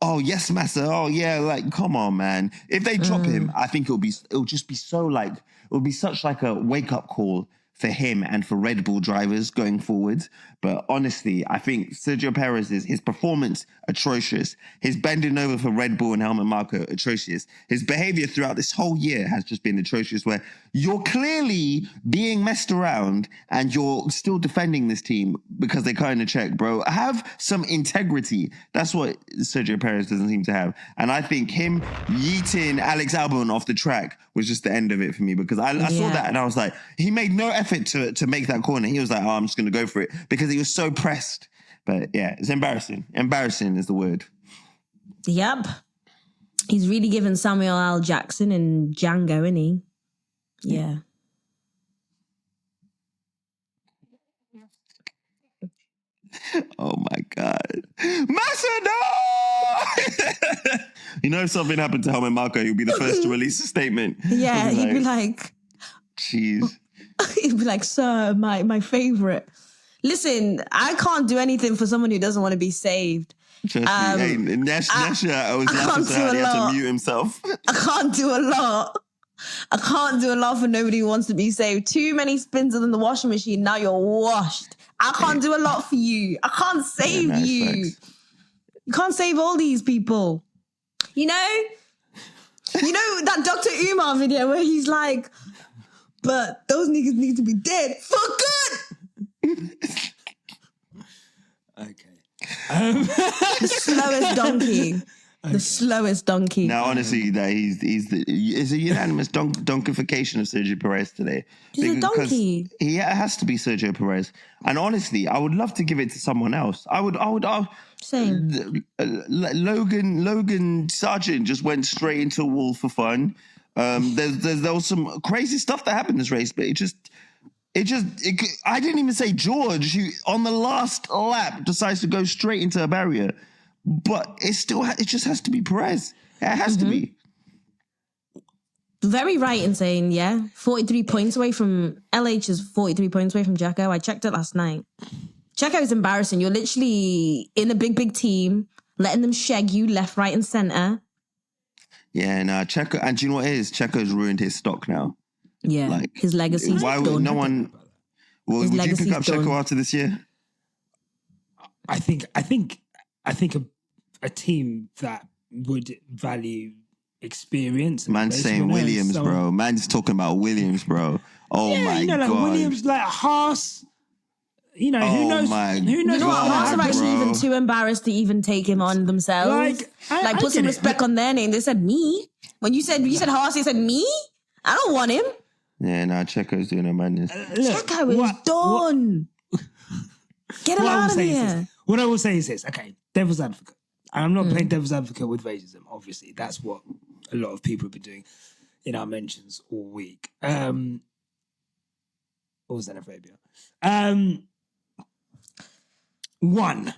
oh yes, Massa. Oh yeah, like come on, man. If they drop him, I think it'll just be so like it'll be such like a wake up call for him and for Red Bull drivers going forward. But honestly, I think Sergio Perez his performance atrocious. His bending over for Red Bull and Helmut Marko atrocious. His behavior throughout this whole year has just been atrocious, where you're clearly being messed around and you're still defending this team because they kind of check, bro. Have some integrity. That's what Sergio Perez doesn't seem to have. And I think him yeeting Alex Albon off the track was just the end of it for me, because I saw that and I was like, he made no effort to make that corner. He was like, oh, I'm just going to go for it, because he was so pressed. But yeah, it's embarrassing. Embarrassing is the word. Yep. He's really given Samuel L. Jackson and Django, isn't he? Yeah. Oh my God. Massa, no! If something happened to Helmut Marko, he'll be the first to release a statement. Yeah, he'd be like, jeez. He'd be like, sir, my favorite. Listen, I can't do anything for someone who doesn't want to be saved. Trust me. Hey, Nyasha was laughing so hard he had to mute himself. I can't do a lot. I can't do a lot for nobody who wants to be saved. Too many spins in the washing machine. Now you're washed. I can't do a lot for you. I can't save you. Facts. You can't save all these people. You know that Dr. Umar video where he's like, but those niggas need to be dead for good. Okay. The slowest donkey. The slowest donkey. Now, honestly, that it's a unanimous donkification of Sergio Perez today. He's a donkey. He has to be Sergio Perez. And honestly, I would love to give it to someone else. I would. Same. Logan Sargent just went straight into a wall for fun. There was some crazy stuff that happened this race, but I didn't even say George, who on the last lap decides to go straight into a barrier. But it just has to be Perez. It has to be. Very right in saying, 43 points away from LH is 43 points away from Jacko. I checked it last night. Jacko is embarrassing. You're literally in a big team, letting them shag you left, right, and center. Yeah, no, Checo, and do you know what it is? Checo's ruined his stock now. Yeah, like, his legacy. Why would no one? Well, would you pick up Checo after this year? I think a team that would value experience. And Man's saying Williams, bro. Man's talking about Williams, bro. Oh my like God. Williams, like Haas. Who knows? Oh Who knows? my You know what? Haas are God, actually bro. even too embarrassed to even take him on themselves. I Put some get it. respect on their name. They said me. When you said Haas, they said me. I don't want him. Yeah, nah, Checo's doing a madness. Checo is done. Get him out of here. What I will say is this. Okay, devil's advocate. And I'm not playing devil's advocate with racism. Obviously, that's what a lot of people have been doing in our mentions all week. Or xenophobia. One.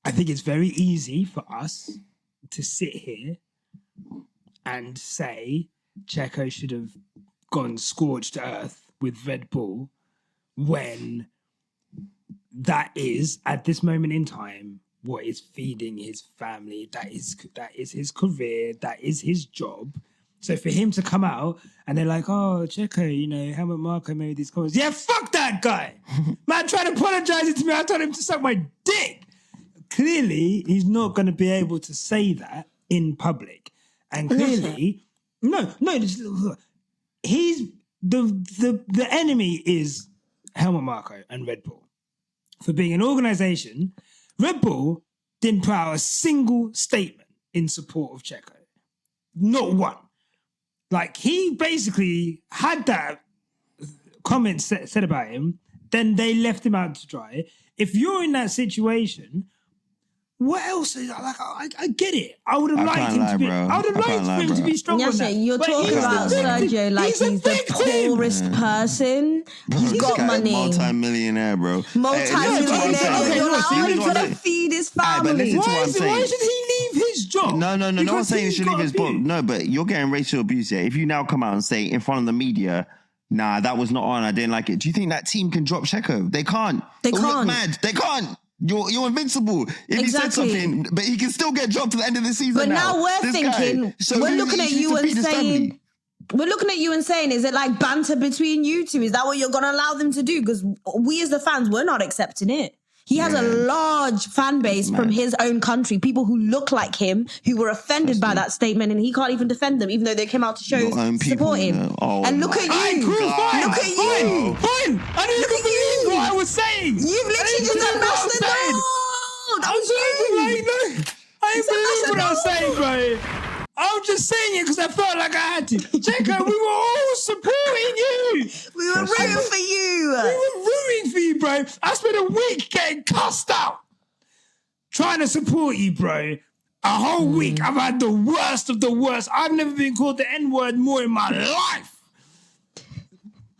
I think it's very easy for us to sit here and say Checo should have gone scorched earth with Red Bull when that is, at this moment in time, what is feeding his family. That is his career. That is his job. So for him to come out and they're like, oh, Checo, Helmut Marko made these comments. Yeah, fuck that guy. Man tried to apologize to me. I told him to suck my dick. Clearly, he's not going to be able to say that in public. And clearly, he's the enemy is Helmut Marko and Red Bull. For being an organization, Red Bull didn't put out a single statement in support of Checo. Not one. Like, he basically had that comment said about him, then they left him out to dry. If you're in that situation, what else? I get it. I would have liked him to be. I would have liked for him to be stronger on that. You're talking about Sergio like he's the poorest person. He's got money. Multi-millionaire, bro. Multi-millionaire. You're allowed him to feed his family. Why should he leave his job? No one's saying he should leave his job. No, but you're getting racial abuse here. If you now come out and say in front of the media, nah, that was not on, I didn't like it. Do you think that team can drop Checo? They can't. They It'll can't. look mad. They can't. You're invincible. If he said something, but he can still get dropped at the end of the season. But now we're thinking, we're looking at you and saying, is it like banter between you two? Is that what you're going to allow them to do? Because we as the fans, we're not accepting it. He has a large fan base from his own country, people who look like him, who were offended by that statement, and he can't even defend them, even though they came out to show support him. And look at you. Look at you. Fine. I didn't even believe what I was saying. You've literally just ambassador. No, that was you. I didn't believe what I was saying, bro. I'm just saying it because I felt like I had to. Checo, we were all supporting you. We were rooting for you. We were rooting for you, bro. I spent a week getting cussed out trying to support you, bro. A whole week. I've had the worst of the worst. I've never been called the N-word more in my life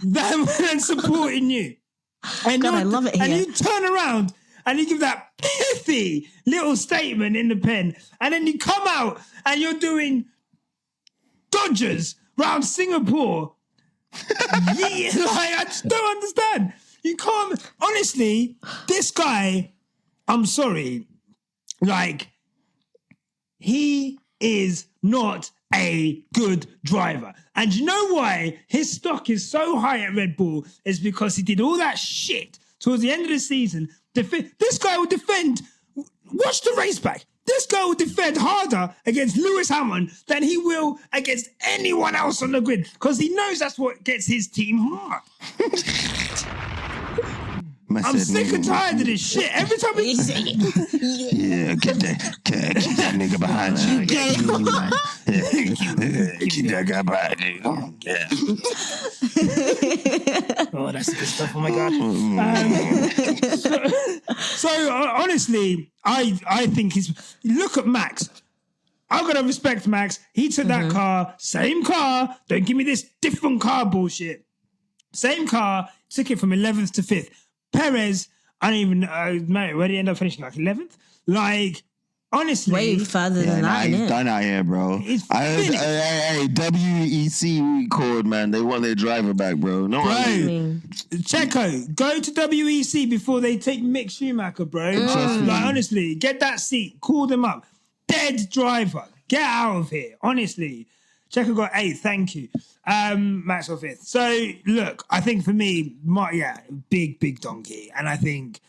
than supporting you. And God, I love it here. And you turn around and you give that pithy little statement in the pen, and then you come out and you're doing dodgers round Singapore. I just don't understand. You can't. Honestly, this guy, I'm sorry, he is not a good driver. And you know why his stock is so high at Red Bull is because he did all that shit towards the end of the season. This guy will defend. Watch the race back. This guy will defend harder against Lewis Hamilton than he will against anyone else on the grid because he knows that's what gets his team hard. I'm sick and tired of this shit. Every time we say it. Yeah, keep that nigga behind you. Keep that guy behind you. Yeah. Oh, that's good stuff. Oh my God. So honestly, I think look at Max. I've got to respect Max. He took that car, same car. Don't give me this different car bullshit. Same car, took it from 11th to 5th. Perez, I don't even know, mate, where did he end up finishing? Like 11th? Like, honestly. Way further than that, he's done out here, bro. I heard, WEC called, man. They want their driver back, bro. No one. Checo, go to WEC before they take Mick Schumacher, bro. Like, honestly, get that seat. Call them up. Dead driver. Get out of here. Honestly. Checo got 8th, thank you. Max got 5th. So, look, I think for me, big donkey. And I think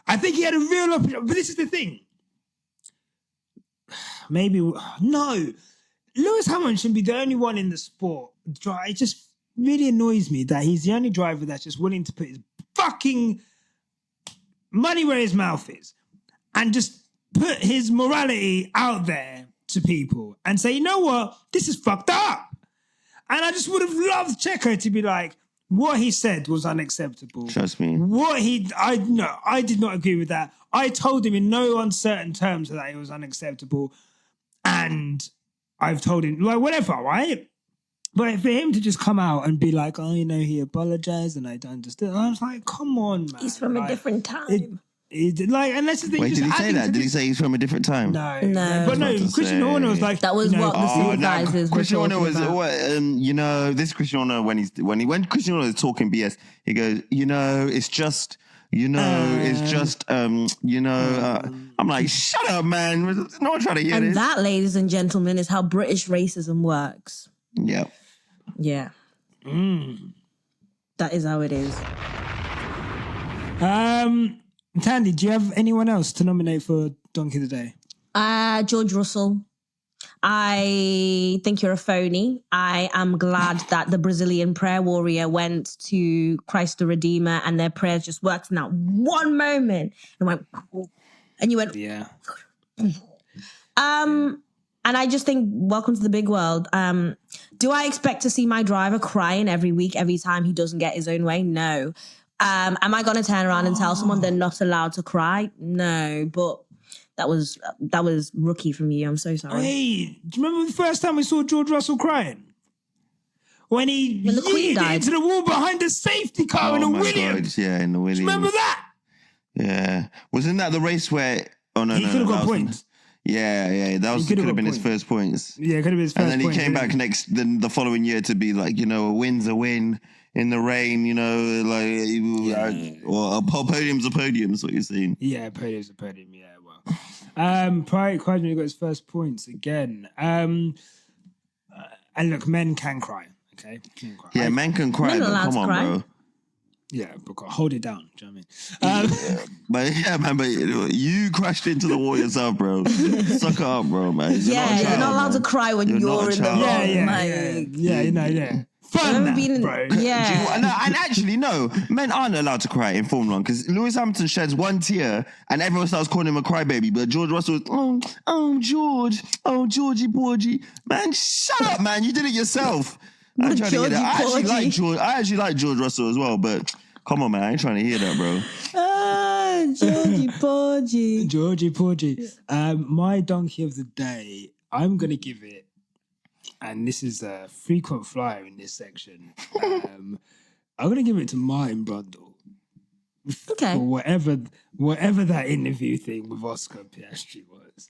I think he had a real opportunity. But this is the thing. Maybe no. Lewis Hamilton shouldn't be the only one in the sport. It just really annoys me that he's the only driver that's just willing to put his fucking money where his mouth is and just put his morality out there to people and say, you know what, this is fucked up. And I just would have loved Checo to be like, what he said was unacceptable. Trust me. I did not agree with that. I told him in no uncertain terms that it was unacceptable. And I've told him, like, whatever, right? But for him to just come out and be like, oh, you know, he apologized and I understood. I was like, come on, man. He's from a different time. Unless the thing. Wait, did he say that? Did he say he's from a different time? No. No. But no, Christian Horner was like, That was what the supervisors were Christian Horner talking was, about. this Christian Horner, when Christian Horner is talking BS, he goes, it's just, it's just, I'm like, shut up, man. No one trying to hear And this. that, ladies and gentlemen, is how British racism works. Yep. Yeah. That is how it is. Thandie, do you have anyone else to nominate for Donkey of the Day? George Russell. I think you're a phony. I am glad that the Brazilian prayer warrior went to Christ the Redeemer and their prayers just worked in that one moment and went, and you went, Yeah. And I just think, welcome to the big world. Do I expect to see my driver crying every week, every time he doesn't get his own way? No. Am I going to turn around and tell someone they're not allowed to cry? No, but that was rookie from you. I'm so sorry. Hey, do you remember the first time we saw George Russell crying? When the Queen died into the wall behind the safety car in a Williams. God, yeah, in the Williams. Do you remember that? Yeah. Wasn't that the race where... Oh, no, he could have got points. Yeah, that could have been his first points. Yeah, it could have been his first points. And then he came back the following year to be like, a win's a win in the rain, or a podium's a podium, is what you're saying. Yeah, podium's a podium, yeah, well. Pride got his first points again. And look, men can cry, okay? Can cry. Yeah, men can cry, but come on, bro. Yeah, but hold it down. Do you know what I mean? But you crashed into the wall yourself, bro. Suck up, bro, man. You're not allowed to cry when you're in the wrong. Yeah. Fun, bro. Yeah. And actually, no, men aren't allowed to cry in Formula 1 because Lewis Hamilton sheds one tear and everyone starts calling him a crybaby. But George Russell, Georgie Porgy, man, shut up, man. You did it yourself. I'm trying to hear that. I actually like George Russell as well, but come on, man, I ain't trying to hear that, bro. Georgie Porgy. Georgie Porgy. My donkey of the day, I'm gonna give it. And this is a frequent flyer in this section. I'm going to give it to Martin Brundle. Okay. For whatever that interview thing with Oscar Piastri was.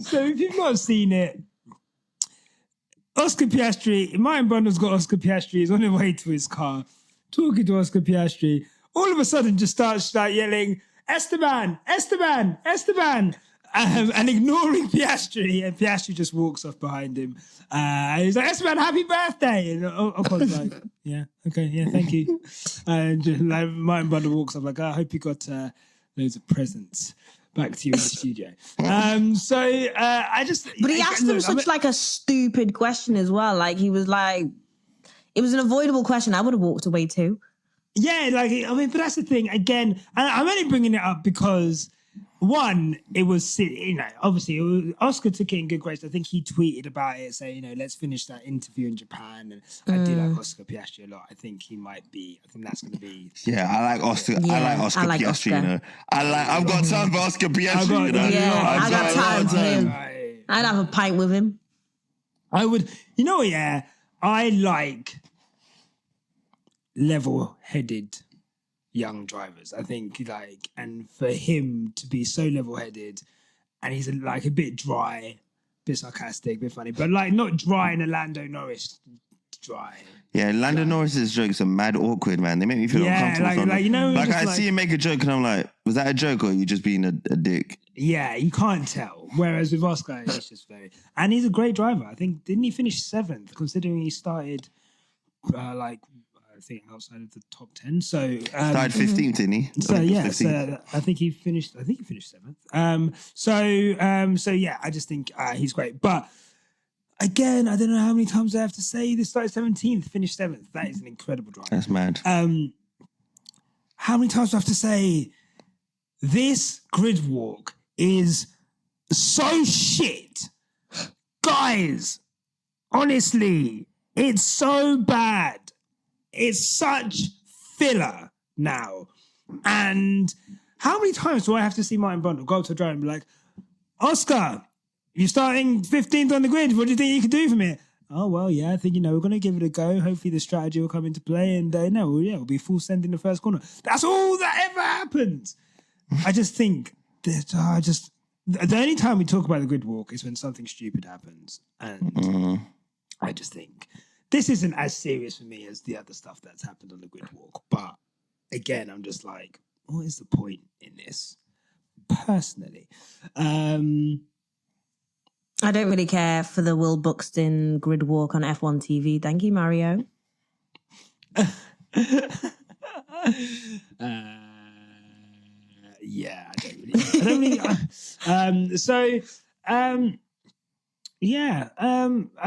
So if you've not seen it, Martin Brundle's got Oscar Piastri. He's on his way to his car, talking to Oscar Piastri. All of a sudden just starts yelling, Esteban! And ignoring Piastri, and Piastri just walks off behind him. And he's like, Esteban, happy birthday! And Ocon's like, yeah, okay, yeah, thank you. And just, like, Martin Brundle walks off like, I hope you got loads of presents back to you in the studio. I just... But he asked him such like a stupid question as well. Like, he was like, it was an avoidable question. I would have walked away too. Yeah, but that's the thing. Again, and I'm only bringing it up because... One, it was, obviously Oscar took it in good grace. I think he tweeted about it, saying, let's finish that interview in Japan. And I do like Oscar Piastri a lot. I think that's going to be. Yeah, I like Oscar. Yeah, I like Oscar Piastri. I've got time for Oscar Piastri. I got time for him. I'd have a pint with him. I would. I like level-headed young drivers. I think and for him to be so level-headed, and he's a bit dry, a bit sarcastic, a bit funny, but not dry in a Lando Norris dry. Yeah, Lando Norris's jokes are mad awkward, man. They make me feel uncomfortable. I see him make a joke and I'm like, was that a joke or are you just being a dick? Yeah, you can't tell. Whereas with Oscar, it's just and he's a great driver. I think, didn't he finish 7th, considering he started think outside of the top 10. So Started 15th, didn't he? So yeah, so I think he finished 7th. So yeah, I just think he's great. But again, I don't know how many times I have to say this started 17th, finished 7th. That is an incredible drive. That's mad. How many times do I have to say this grid walk is so shit? Guys, honestly, it's so bad. It's such filler now. And how many times do I have to see Martin Brundle go up to a driver and be like, Oscar, you're starting 15th on the grid. What do you think you can do for me? Oh, well, yeah, I think, we're going to give it a go. Hopefully the strategy will come into play and, we'll be full send in the first corner. That's all that ever happens. I just think that the only time we talk about the grid walk is when something stupid happens. And I just think this isn't as serious for me as the other stuff that's happened on the grid walk. But again, I'm just like, what is the point in this? Personally. I don't really care for the Will Buxton grid walk on F1 TV. Thank you, Mario. Yeah, I don't really. I'm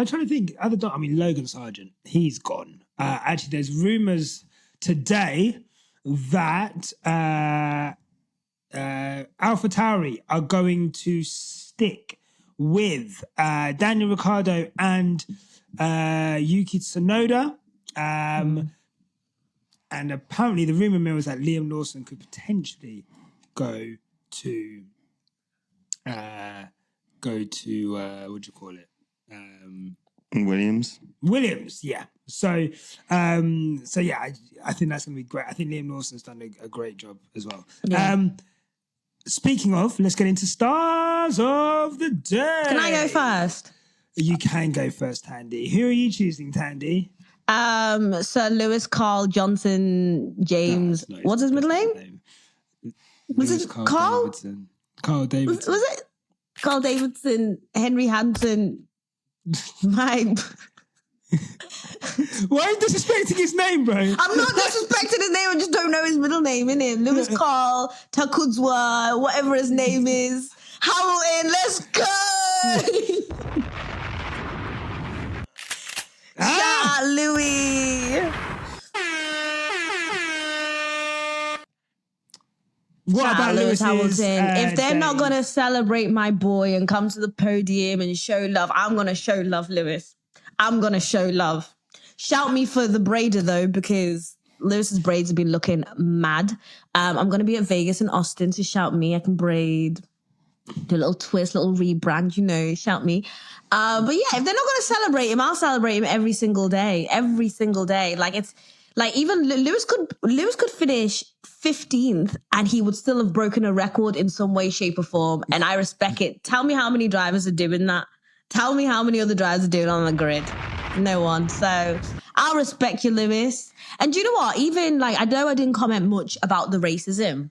trying to think. Logan Sargent, he's gone. Actually, there's rumors today that AlphaTauri are going to stick with Daniel Ricciardo and Yuki Tsunoda. And apparently the rumor mill is that Liam Lawson could potentially go to what do you call it? Williams, yeah. So yeah, I think that's gonna be great. I think Liam Lawson's done a great job as well. Yeah. Speaking of, let's get into stars of the day. Can I go first? You can go first, Thandie. Who are you choosing, Thandie? Sir Lewis Carl Johnson James. No, what's his middle name? Was it Carl? Davidson. Carl Davidson. Was it Carl Davidson? Henry Hansen. Mike. Why are you disrespecting his name, bro? I'm not disrespecting his name. I just don't know his middle name, innit? Lewis Carl Takudzwa, whatever his name is. Hamilton, let's go! Shout out Louis. What about Lewis Hamilton? If they're not going to celebrate my boy and come to the podium and show love, I'm going to show love, Lewis. I'm going to show love. Shout me for the braider, though, because Lewis's braids have been looking mad. I'm going to be at Vegas and Austin, so shout me. I can braid, do a little twist, little rebrand, shout me. But yeah, if they're not going to celebrate him, I'll celebrate him every single day. Every single day. Even Lewis could finish 15th and he would still have broken a record in some way, shape, or form. And I respect it. Tell me how many drivers are doing that. Tell me how many other drivers are doing it on the grid. No one. So I'll respect you, Lewis. And do you know what? Even I know I didn't comment much about the racism.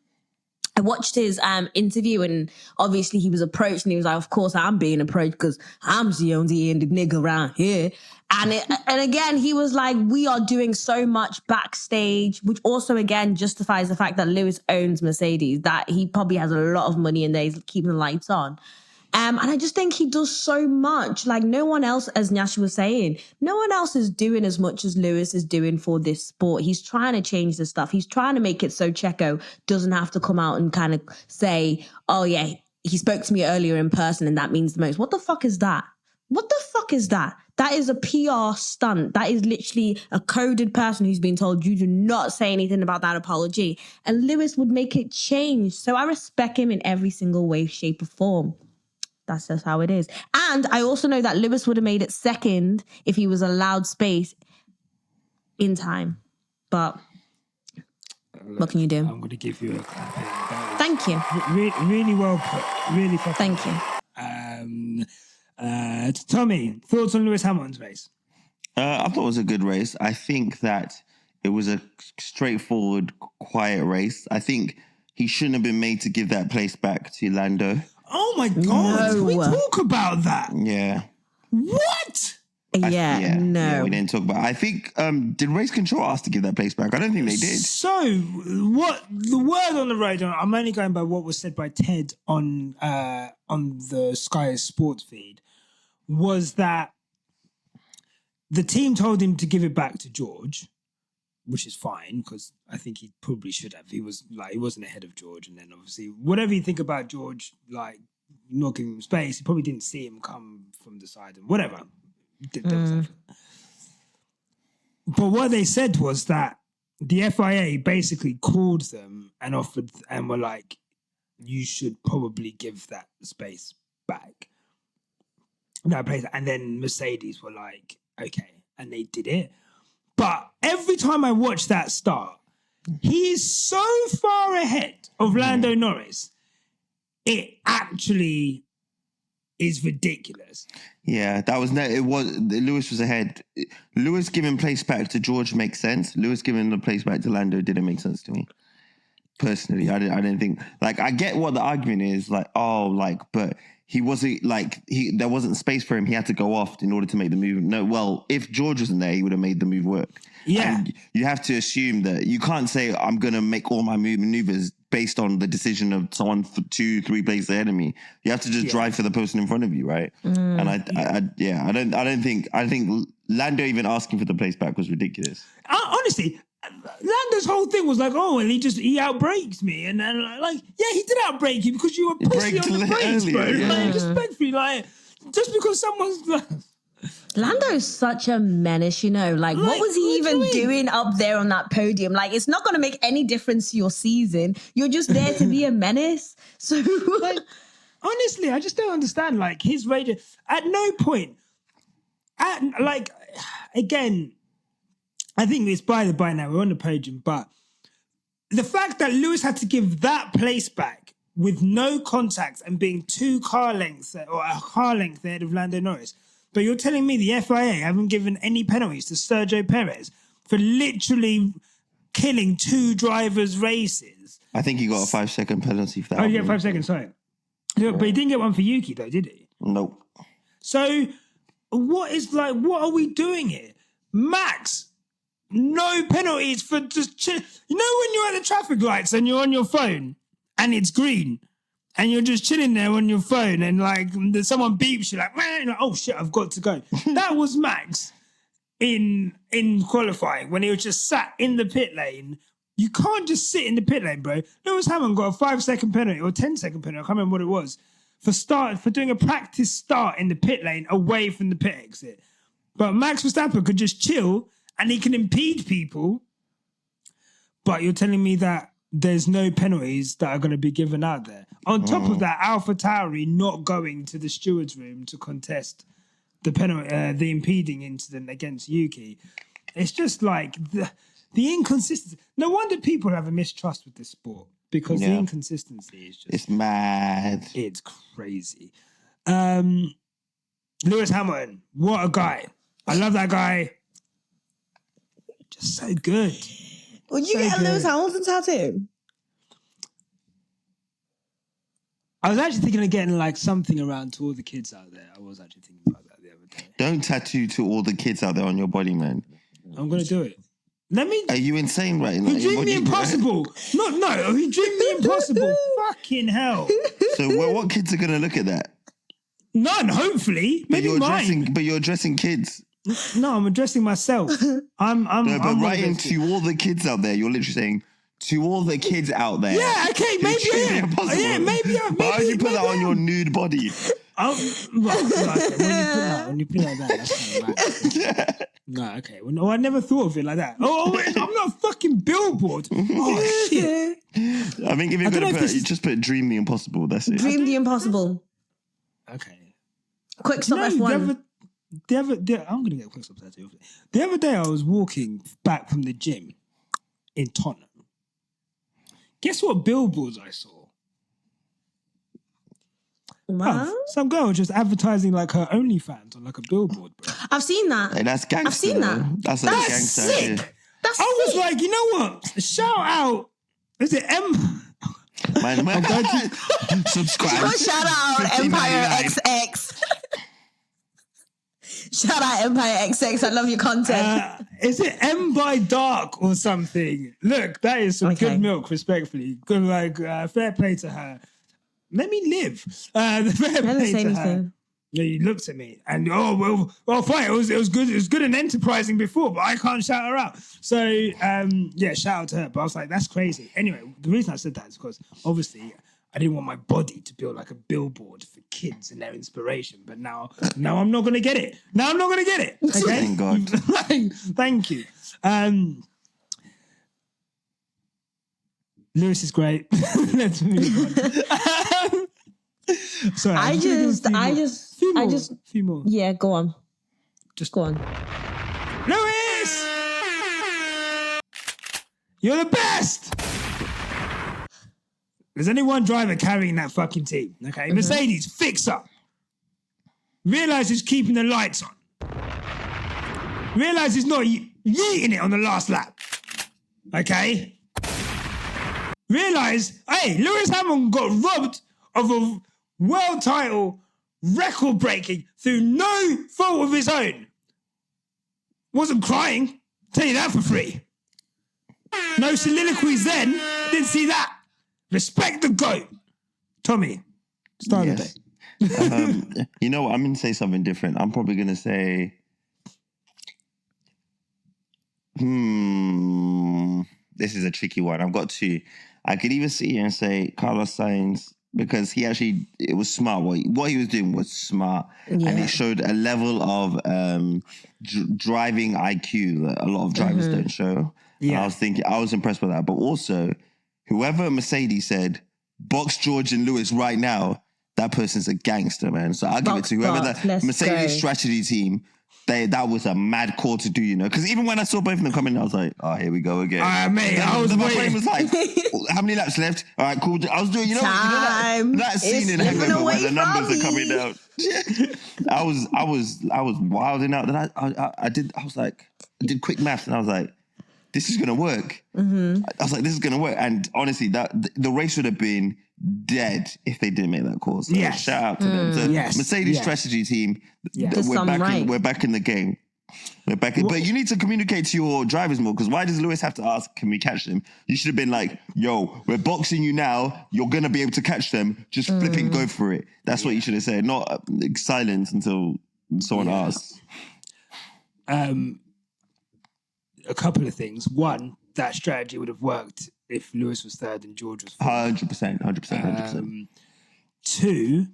I watched his interview and obviously he was approached and he was like, of course I'm being approached because I'm the only nigga around here. And again, he was like, we are doing so much backstage, which also, again, justifies the fact that Lewis owns Mercedes, that he probably has a lot of money and he's keeping the lights on. And I just think he does so much. No one else, as Nyasha was saying, no one else is doing as much as Lewis is doing for this sport. He's trying to change the stuff. He's trying to make it so Checo doesn't have to come out and kind of say, oh, yeah, he spoke to me earlier in person and that means the most. What the fuck is that? What the fuck is that? That is a PR stunt. That is literally a coded person who's been told you do not say anything about that apology. And Lewis would make it change. So I respect him in every single way, shape, or form. That's just how it is. And I also know that Lewis would have made it second if he was allowed space in time. But what can you do? I'm going to give you a clap. Thank you. Really well put. Really fucking Thank you. Tomi, thoughts on Lewis Hamilton's race? I thought it was a good race. I think that it was a straightforward, quiet race. I think he shouldn't have been made to give that place back to Lando. Oh my God, Can we talk about that? Yeah. What? No. we didn't talk about it. I think, did Race Control ask to give that place back? I don't think they did. So, what the word on the road, I'm only going by what was said by Ted on the Sky Sports feed, was that the team told him to give it back to George, which is fine, because I think he probably should have. He wasn't ahead of George, and then obviously, whatever you think about George, like, not giving him space, he probably didn't see him come from the side and whatever. But what they said was that the FIA basically called them and offered and were like, you should probably give that space back. That place, and then Mercedes were like, okay, and they did it. But every time I watch that start, he is so far ahead of Lando Norris. It actually is ridiculous. Yeah, Lewis was ahead. Lewis giving place back to George makes sense. Lewis giving the place back to Lando didn't make sense to me. Personally, I didn't think, like, I get what the argument is, like, but he wasn't, like, there wasn't space for him. He had to go off in order to make the move. No, well, if George wasn't there, he would have made the move work. Yeah. And you have to assume that you can't say, I'm going to make all my maneuvers based on the decision of someone 2-3 places ahead of me. You have to just drive for the person in front of you, right? And I think Lando even asking for the place back was ridiculous. Honestly, Lando's whole thing was like, oh, and he outbraked me, and like, yeah, he did outbrake you because you were pussy on the brakes, bro. Yeah. Like, respectfully, like, just because someone's like, Lando's such a menace, like what was he even doing up there on that podium? Like, it's not going to make any difference to your season. You're just there to be a menace. So, like, honestly, I just don't understand, like, his radio. At no point, again, I think it's by the by now, we're on the podium, but the fact that Lewis had to give that place back with no contact and being 2 car lengths or a car length ahead of Lando Norris, but you're telling me the FIA haven't given any penalties to Sergio Perez for literally killing 2 drivers' races? I think he got a 5-second penalty for that. Oh, yeah, 5 seconds, sorry. Yeah. But he didn't get one for Yuki, though, did he? Nope. So, what are we doing here? Max, no penalties for just chill. You know when you're at the traffic lights and you're on your phone and it's green and you're just chilling there on your phone and like someone beeps you like, man, like, oh shit, I've got to go. That was Max in qualifying when he was just sat in the pit lane. You can't just sit in the pit lane, bro. Lewis Hamilton got a 5-second penalty or 10-second penalty, I can't remember what it was, for doing a practice start in the pit lane away from the pit exit. But Max Verstappen could just chill and he can impede people. But you're telling me that there's no penalties that are going to be given out there. On top of that, AlphaTauri not going to the steward's room to contest the penalty, the impeding incident against Yuki. It's just like the inconsistency. No wonder people have a mistrust with this sport because the inconsistency is just... It's mad. It's crazy. Lewis Hamilton, what a guy. I love that guy. Just so good. Would you get a Lewis Hamilton tattoo? I was actually thinking of getting like something around to all the kids out there. I was actually thinking about that the other day. Don't tattoo to all the kids out there on your body, man. I'm going to do it. Are you insane right now? He dreamed the impossible. No, he dreamed the impossible. Fucking hell. So what kids are going to look at that? None, hopefully. Maybe mine. But you're addressing kids. No, I'm addressing myself. I'm writing to all the kids out there. You're literally saying to all the kids out there. Yeah, okay, maybe. Yeah, maybe. Why would you put that on your nude body? When you put it like that, that's kind of right. No, okay. Well, no, I never thought of it like that. Oh, wait, I'm not a fucking billboard. Oh, shit. I think if you're going to put it, you just put dream the impossible. That's it. Dream the impossible. Okay. Quick stop F1. I'm going to get a quick stop tattoo. The other day I was walking back from the gym in Tottenham. Guess what billboards I saw? What? Some girl just advertising like her OnlyFans on like a billboard, bro. I've seen that. Hey, that's gangster. I've seen that. That's gangster. Sick. Shit. That's I was sick. like, you know what? Shout out. Is it M? Man, subscribe. Shout out Empire XX. Shout out Empire XX. I love your content. Is it M by Dark or something? Look, that is some good milk, respectfully. Good, fair play to her. Let me live. Fair play to her. Yeah, he looked at me and fine. It was good. It was good and enterprising before, but I can't shout her out. So shout out to her. But I was like, that's crazy. Anyway, the reason I said that is because obviously I didn't want my body to build like a billboard for kids and their inspiration. But now I'm not gonna get it. Now I'm not gonna get it. Okay? Thank God. Thank you. Lewis is great. Let's move on. Sorry, I just, few more. Yeah, go on. Just go on. Lewis, you're the best. There's only one driver carrying that fucking team. Okay, Mercedes, fix up. Realise he's keeping the lights on. Realise he's not yeeting it on the last lap. Okay. Realise, hey, Lewis Hamilton got robbed of a world title, record breaking through no fault of his own. Wasn't crying, tell you that for free. No soliloquies then, didn't see that. Respect the GOAT. Tommy, start the day. You know what? I'm going to say something different. I'm probably going to say, this is a tricky one. I've got two. I could either sit here and say Carlos Sainz, because it was smart. What he was doing was smart. Yeah. And it showed a level of driving IQ that a lot of drivers don't show. Yeah. And I was impressed with that. But also, whoever Mercedes said, box George and Lewis right now, that person's a gangster, man. So I'll give it to whoever the Mercedes strategy team. That was a mad call to do, you know. Because even when I saw both of them coming in, I was like, oh, here we go again. Mate, I was my waiting. brain was like, how many laps left? All right, cool. I was doing, that scene in Hangover where the numbers are coming down. I was wilding out. Then I did quick maths, and I was like, this is gonna work. I was like, this is gonna work. And honestly, the race would have been dead if they didn't make that call. So shout out to them. So Mercedes strategy team, we're back in the game. We're back in, but you need to communicate to your drivers more, because why does Lewis have to ask, can we catch them? You should have been like, yo, we're boxing you now. You're going to be able to catch them. Just flipping go for it. That's what you should have said, not silence until someone asks. A couple of things. One, that strategy would have worked if Lewis was third and George was fourth. 100%. Two,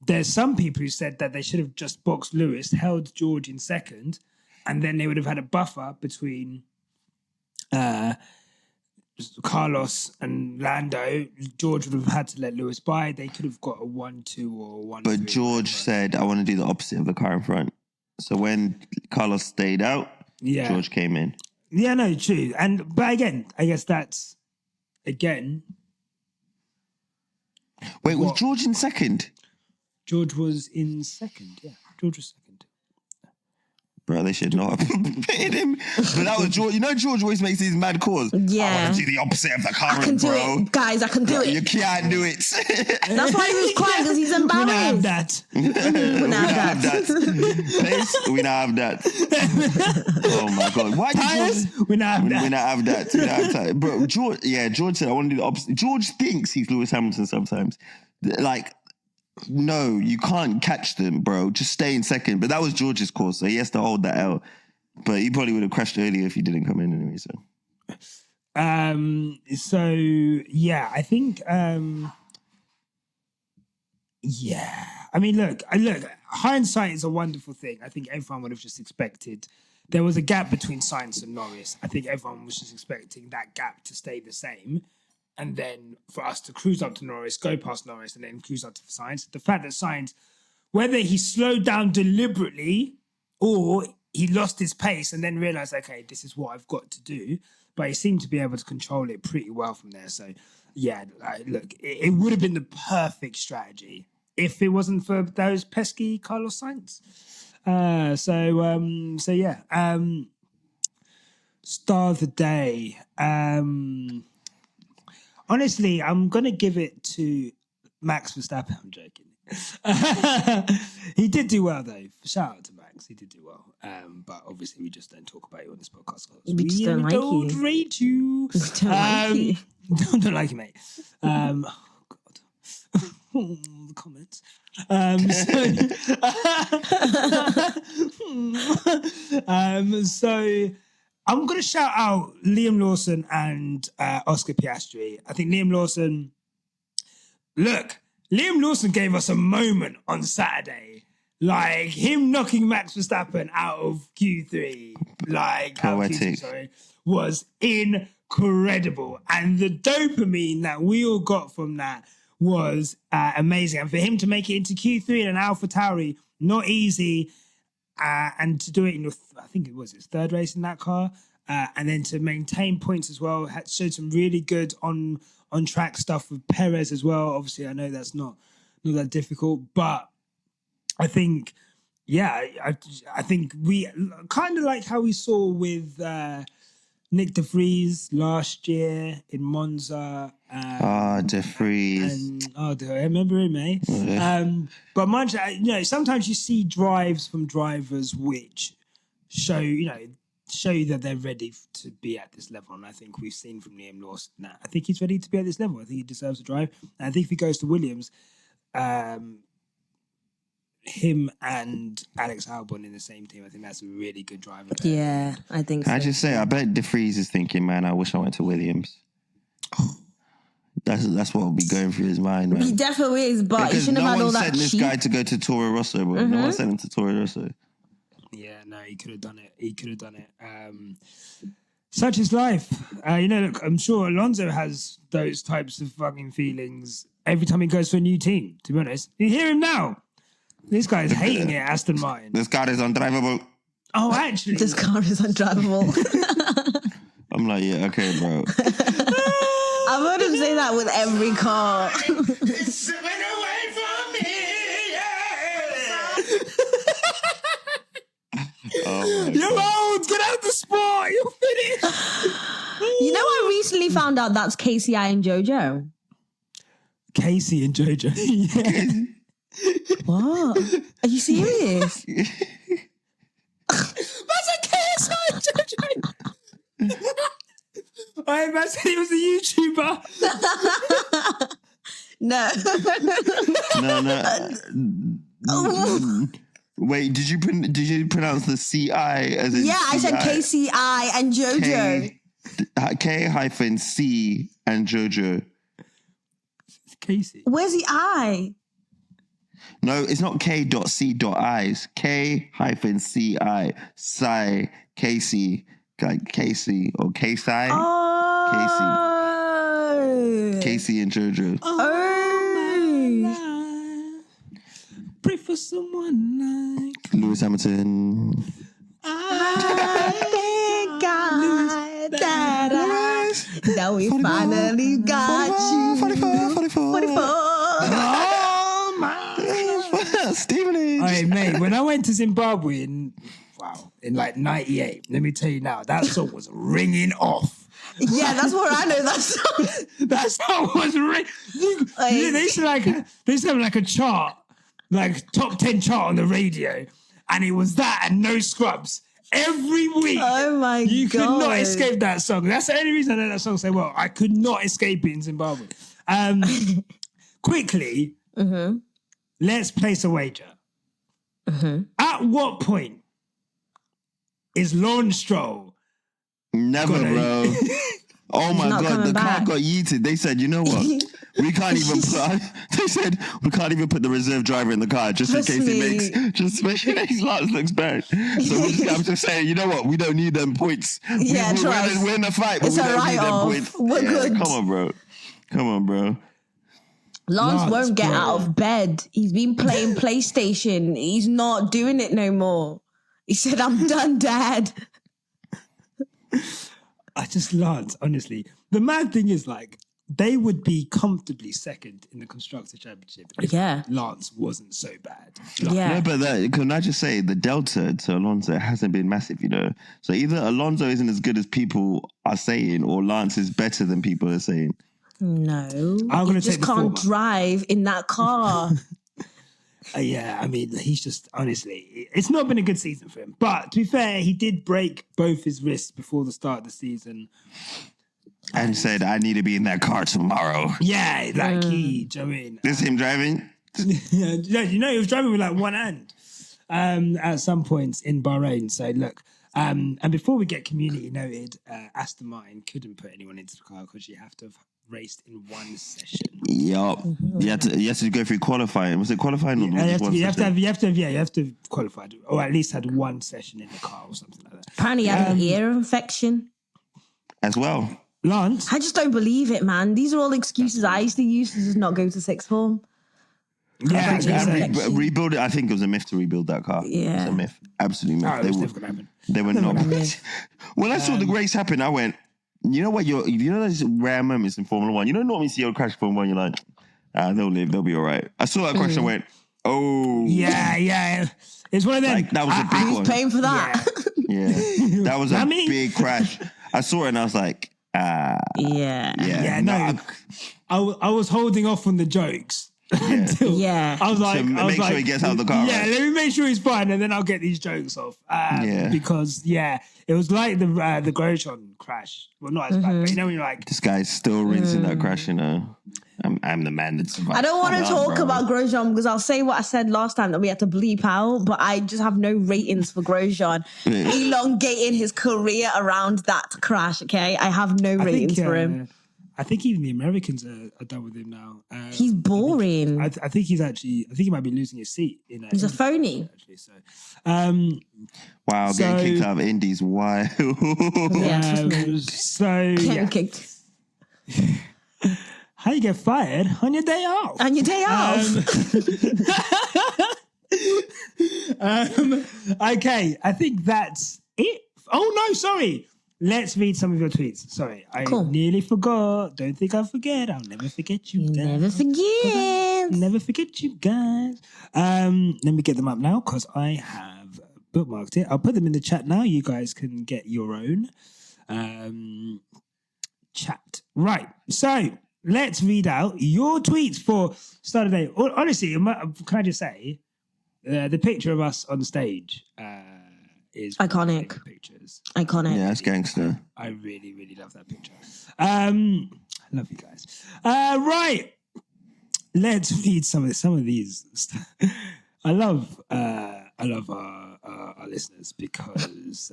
there's some people who said that they should have just boxed Lewis, held George in second, and then they would have had a buffer between Carlos and Lando. George would have had to let Lewis by. They could have got a 1-2 or 1-3. But George said, I want to do the opposite of the car in front. So when Carlos stayed out, George came in. Yeah, no, true. But again, I guess that's, again... Wait, was George in second? George was in second, yeah. George was second. Bro, they should not have paid him. But that was George. You know, George always makes these mad calls. Yeah. I want to do the opposite of the car, I can do bro. it. Guys, I can do it. You can't do it. That's why he was crying, because he's embarrassed. We not have that. We not have that. We not have that. Oh my God. Why Tires? We not have that. We not have that. We not have that. Bro, George said, I want to do the opposite. George thinks he's Lewis Hamilton sometimes. Like, no, you can't catch them, bro. Just stay in second. But that was George's call, so he has to hold that out. But he probably would have crashed earlier if he didn't come in anyway. So yeah, I think yeah. I mean, look, hindsight is a wonderful thing. I think everyone would have just expected there was a gap between Sainz and Norris. I think everyone was just expecting that gap to stay the same. And then for us to cruise up to Norris, go past Norris, and then cruise up to Sainz. The fact that Sainz, whether he slowed down deliberately or he lost his pace and then realised, okay, this is what I've got to do, but he seemed to be able to control it pretty well from there. So, yeah, look, it would have been the perfect strategy if it wasn't for those pesky Carlos Sainz. So yeah. Star of the day. Honestly, I'm going to give it to Max Verstappen. I'm joking. He did do well, though. Shout out to Max. Max. He did do well. But obviously, we just don't talk about you on this podcast. We just don't like don't you. rate you. We don't like you. Don't like you, mate. Oh, God. The comments. So I'm going to shout out Liam Lawson and Oscar Piastri. I think Liam Lawson gave us a moment on Saturday. Like him knocking Max Verstappen out of Q3, was incredible. And the dopamine that we all got from that was amazing. And for him to make it into Q3 in an AlphaTauri, not easy. And to do it in, I think it was his third race in that car. And then to maintain points as well, showed some really good on-track stuff with Perez as well. Obviously, I know that's not that difficult, but I think, I think we kind of like how we saw with Nick De Vries last year in Monza. De Vries. Do I remember him, eh? But sometimes you see drives from drivers which show you that they're ready to be at this level. And I think we've seen from Liam Lawson that I think he's ready to be at this level. I think he deserves a drive. And I think if he goes to Williams, him and Alex Albon in the same team, I think that's a really good driver. Yeah, I think so. I just say, I bet De Vries is thinking, man, I wish I went to Williams. That's what will be going through his mind, man. He definitely is, but because he shouldn't have had all that no one sent this guy to go to Toro Rosso, bro. No one sent him to Toro Rosso. Yeah, no, he could have done it. Such is life. Look, I'm sure Alonso has those types of fucking feelings every time he goes to a new team, to be honest. You hear him now. This guy is hating it, Aston Martin. This car is undrivable. Oh, actually. This car is undrivable. I'm like, yeah, okay, bro. I've heard him say that with every car. It's slipping away from me. Yeah. You're old. Get out of the sport. You're finished. You know, I recently found out that's KCI and JoJo. Casey and JoJo. Yeah. What? Are you serious? That's a KSI and JoJo. I imagine he was a YouTuber. No. No. Wait, did you pronounce the CI as in I said KCI and JoJo. K-C and JoJo. Casey. Where's the I? No, it's not K.C.I. It's K-C-I. Sai, Casey, like Casey or K-Si. Oh. Casey and JoJo. Oh. Pray for someone like Lewis Hamilton. I thank God that we finally got you. 44. oh my Stevenage. Hey mate, when I went to Zimbabwe in like 98, let me tell you now, that song was ringing off. Yeah, that's what I know. That song. That song was ringing. They used to have like a chart, like top 10 chart on the radio, and it was that and No Scrubs. Every week, oh my you God. could not escape that song. That's the only reason I know that song so well. I could not escape it in Zimbabwe. Quickly, let's place a wager. At what point is Lawrence Stroll? Never, bro. Oh my God, the car got yeeted. They said, you know what? We can't even put. They said we can't even put the reserve driver in the car just in case it makes Lance looks bad. So I'm just saying, you know what? We don't need them points. Yeah, we're in a fight, but we don't need them points. We're good. Come on, bro. Lance won't get out of bed. He's been playing PlayStation. He's not doing it no more. He said, "I'm done, Dad." Lance, honestly. The mad thing is, like, they would be comfortably second in the Constructor Championship if Lance wasn't so bad. No, but can I just say, the delta to Alonso hasn't been massive, you know? So either Alonso isn't as good as people are saying, or Lance is better than people are saying. No. I'm going to just can't drive in that car. Yeah, I mean, he's just, honestly, it's not been a good season for him. But to be fair, he did break both his wrists before the start of the season. And said, I need to be in that car tomorrow. Yeah, like do you know what I mean? This him driving? Yeah, he was driving with like one hand at some points in Bahrain. So look, and before we get community noted, Aston Martin couldn't put anyone into the car because you have to have raced in one session. Yup. You had to go through qualifying. Was it qualifying? Or You have to have qualified, or at least had one session in the car or something like that. Apparently, he had an ear infection. As well. Lance? I just don't believe it, man. These are all excuses I used to use to just not go to sixth form. Yeah, rebuild it. I think it was a myth to rebuild that car. Yeah. It was a myth. Absolute myth. Oh, it was never going to happen. They were not. When I saw the race happen, I went, you know what? You know those rare moments in Formula One? You don't normally see a crash in Formula One, you're like, they'll live, they'll be all right. I saw that crash and went, oh. Yeah. It's one of them. Like, that was a big one. Who's paying for that? Yeah. That was a big crash. I saw it and I was like, Yeah. No. I was holding off on the jokes. Until I was like, make sure he gets out of the car. Yeah, let me make sure he's fine, and then I'll get these jokes off. Because it was like the Grosjean crash. Well, not as bad, but you know when you're like, this guy's still rinsing that crash. You know, I'm the man that survived. I don't want to talk about Grosjean because I'll say what I said last time that we had to bleep out, but I just have no ratings for Grosjean elongating his career around that crash. Okay, I have no ratings for him. I think even the Americans are done with him now. He's boring. I think he's actually. I think he might be losing his seat. He's a phony. Actually, so. Wow, getting kicked out of Indies. Why? Getting kicked. How you get fired on your day off? On your day off. Okay, I think that's it. Oh no, sorry. Let's read some of your tweets. Sorry, I nearly forgot. Don't think I'll forget. I'll never forget you guys. Never forget you guys. Let me get them up now because I have bookmarked it. I'll put them in the chat now. You guys can get your own chat. Right. So let's read out your tweets for start of the day. Honestly, can I just say the picture of us on stage is iconic. Pictures. Iconic. Yeah, it's gangster. I really, really love that picture. I love you guys. Right. Let's read some of these. I love our listeners because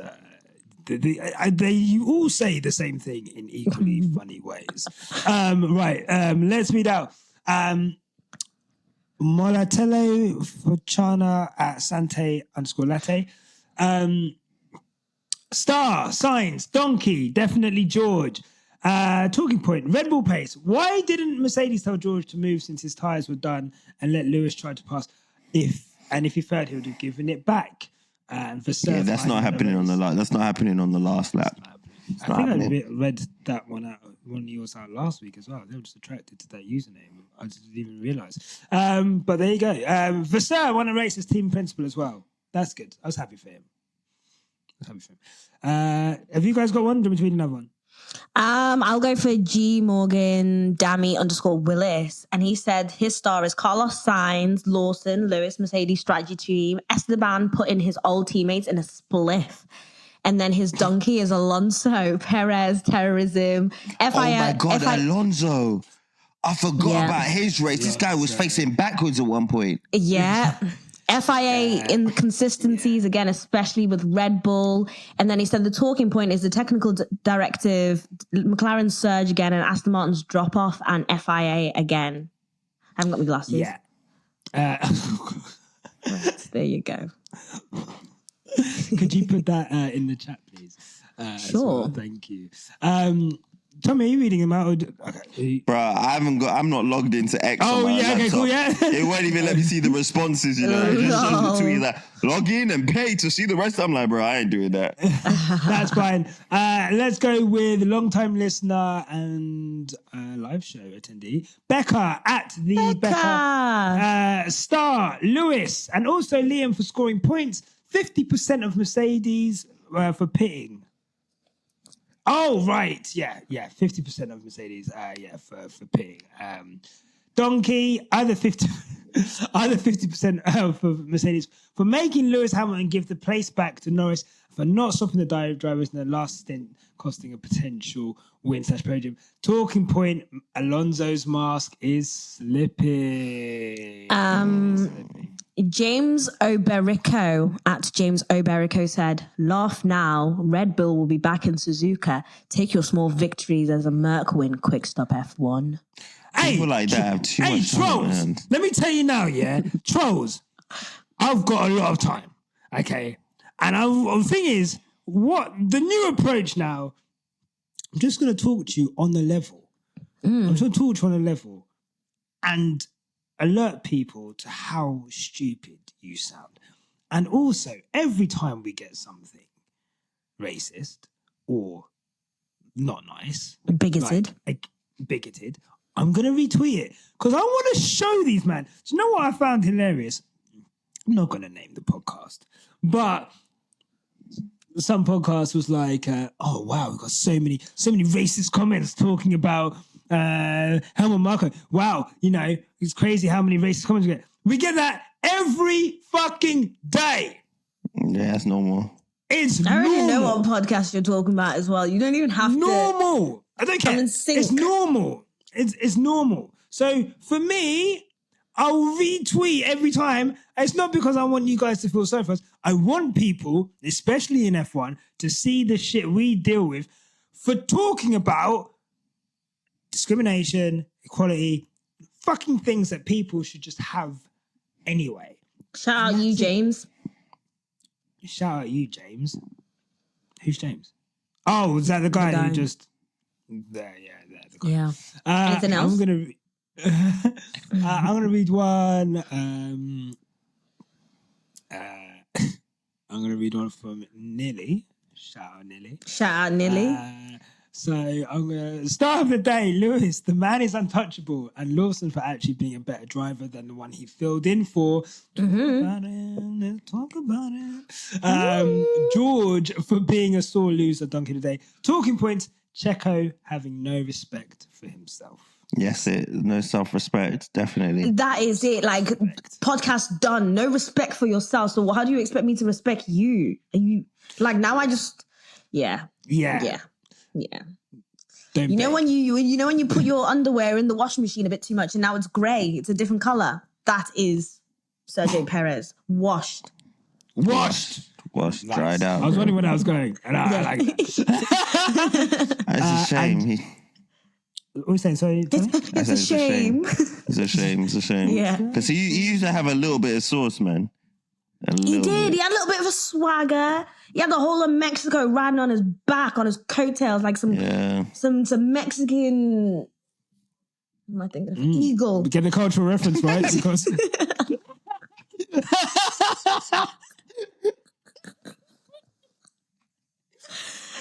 they all say the same thing in equally funny ways. Right. Let's read out. Molatelo Fochana at Sante_latte. Star, Sainz, Donkey, definitely George. Talking point, Red Bull pace. Why didn't Mercedes tell George to move since his tyres were done and let Lewis try to pass? If he failed, he would have given it back. And for that's not happening on the last. That's not happening on the last lap. I think I read that one of yours out last week as well. They were just attracted to that username. I just didn't even realise. But there you go. Vasseur won a race as team principal as well. That's good. I was happy for him. Have you guys got one? Do we read another one? I'll go for G Morgan Dammy _Willis, and he said his star is Carlos Sainz, Lawson, Lewis, Mercedes strategy team, Esteban putting his old teammates in a spliff, and then his donkey is Alonso, Perez, terrorism, FIA. Oh my God, Alonso! I forgot about his race. This guy was facing backwards at one point. Yeah. FIA inconsistencies, again, especially with Red Bull. And then he said the talking point is the technical directive, McLaren's surge again, and Aston Martin's drop-off, and FIA again. I haven't got my glasses. Yeah. Right, there you go. Could you put that in the chat, please? Sure. Well? Thank you. Tommy, are you reading them out? Okay. Bruh, I'm not logged into X. Oh, yeah, okay, cool, yeah. It won't even let me see the responses, you know. It just shows the tweet like, log in and pay to see the rest. I'm like, bro, I ain't doing that. That's fine. Let's go with long-time listener and live show attendee, Becca at the Becca. Star, Lewis, and also Liam for scoring points. 50% of Mercedes for pitting. Oh, right. Yeah. 50% of Mercedes, for pitting. Donkey, either 50. Other 50% for Mercedes for making Lewis Hamilton give the place back to Norris for not stopping the drivers in the last stint, costing a potential win/podium. Talking point: Alonso's mask is slipping. James Oberico at James Oberico said, "Laugh now. Red Bull will be back in Suzuka. Take your small victories as a Merc win. Quick stop F1." People like that have too much time on their trolls. hands. Let me tell you now, yeah, trolls. I've got a lot of time, okay, and the thing is, what the new approach now? I'm just going to talk to you on the level. I'm just going to talk to you on the level, and alert people to how stupid you sound. And also, every time we get something racist or not nice, Bigoted. like bigoted, I'm going to retweet it because I want to show these man. Do you know what I found hilarious? I'm not going to name the podcast, but some podcast was like, oh wow, we've got so many racist comments talking about Helmut Marko. Wow, it's crazy how many racist comments we get. We get that every fucking day. Yeah, that's normal. It's I already normal. know what podcast you're talking about as well. You don't even have to. Normal. I don't care. I'm in sync. It's normal. It's normal. So for me, I'll retweet every time. It's not because I want you guys to feel sorry for us. I want people, especially in F1, to see the shit we deal with for talking about discrimination, equality, fucking things that people should just have anyway. Shout out you, James. Shout out you, James. Who's James? Oh, was that the guy who just... There, the guy. Yeah. Anything else? I'm gonna read one. I'm gonna read one from Nilly. Shout out Nilly. Shout out Nilly. So I'm gonna start of the day. Lewis, the man is untouchable, and Lawson for actually being a better driver than the one he filled in for. Talk about it. George for being a sore loser. Donkey today. Talking points. Checo having no respect for himself. Yes, no self-respect, definitely. That is it. Like, podcast done. No respect for yourself. So how do you expect me to respect you? Are you like now? I just, yeah. Don't You know when you put your underwear in the washing machine a bit too much, and now it's grey. It's a different color. That is Sergio Perez washed. Nice. Dried out. I was wondering where I was going, and I like that. It's a shame. What are you saying? Sorry, Tommy? It's a shame. It's a shame. Yeah. Because he used to have a little bit of sauce, man. He did. He had a little bit of a swagger. He had the whole of Mexico riding on his back, on his coattails, like some Mexican. What am I thinking of? Eagle. Get the cultural reference right, because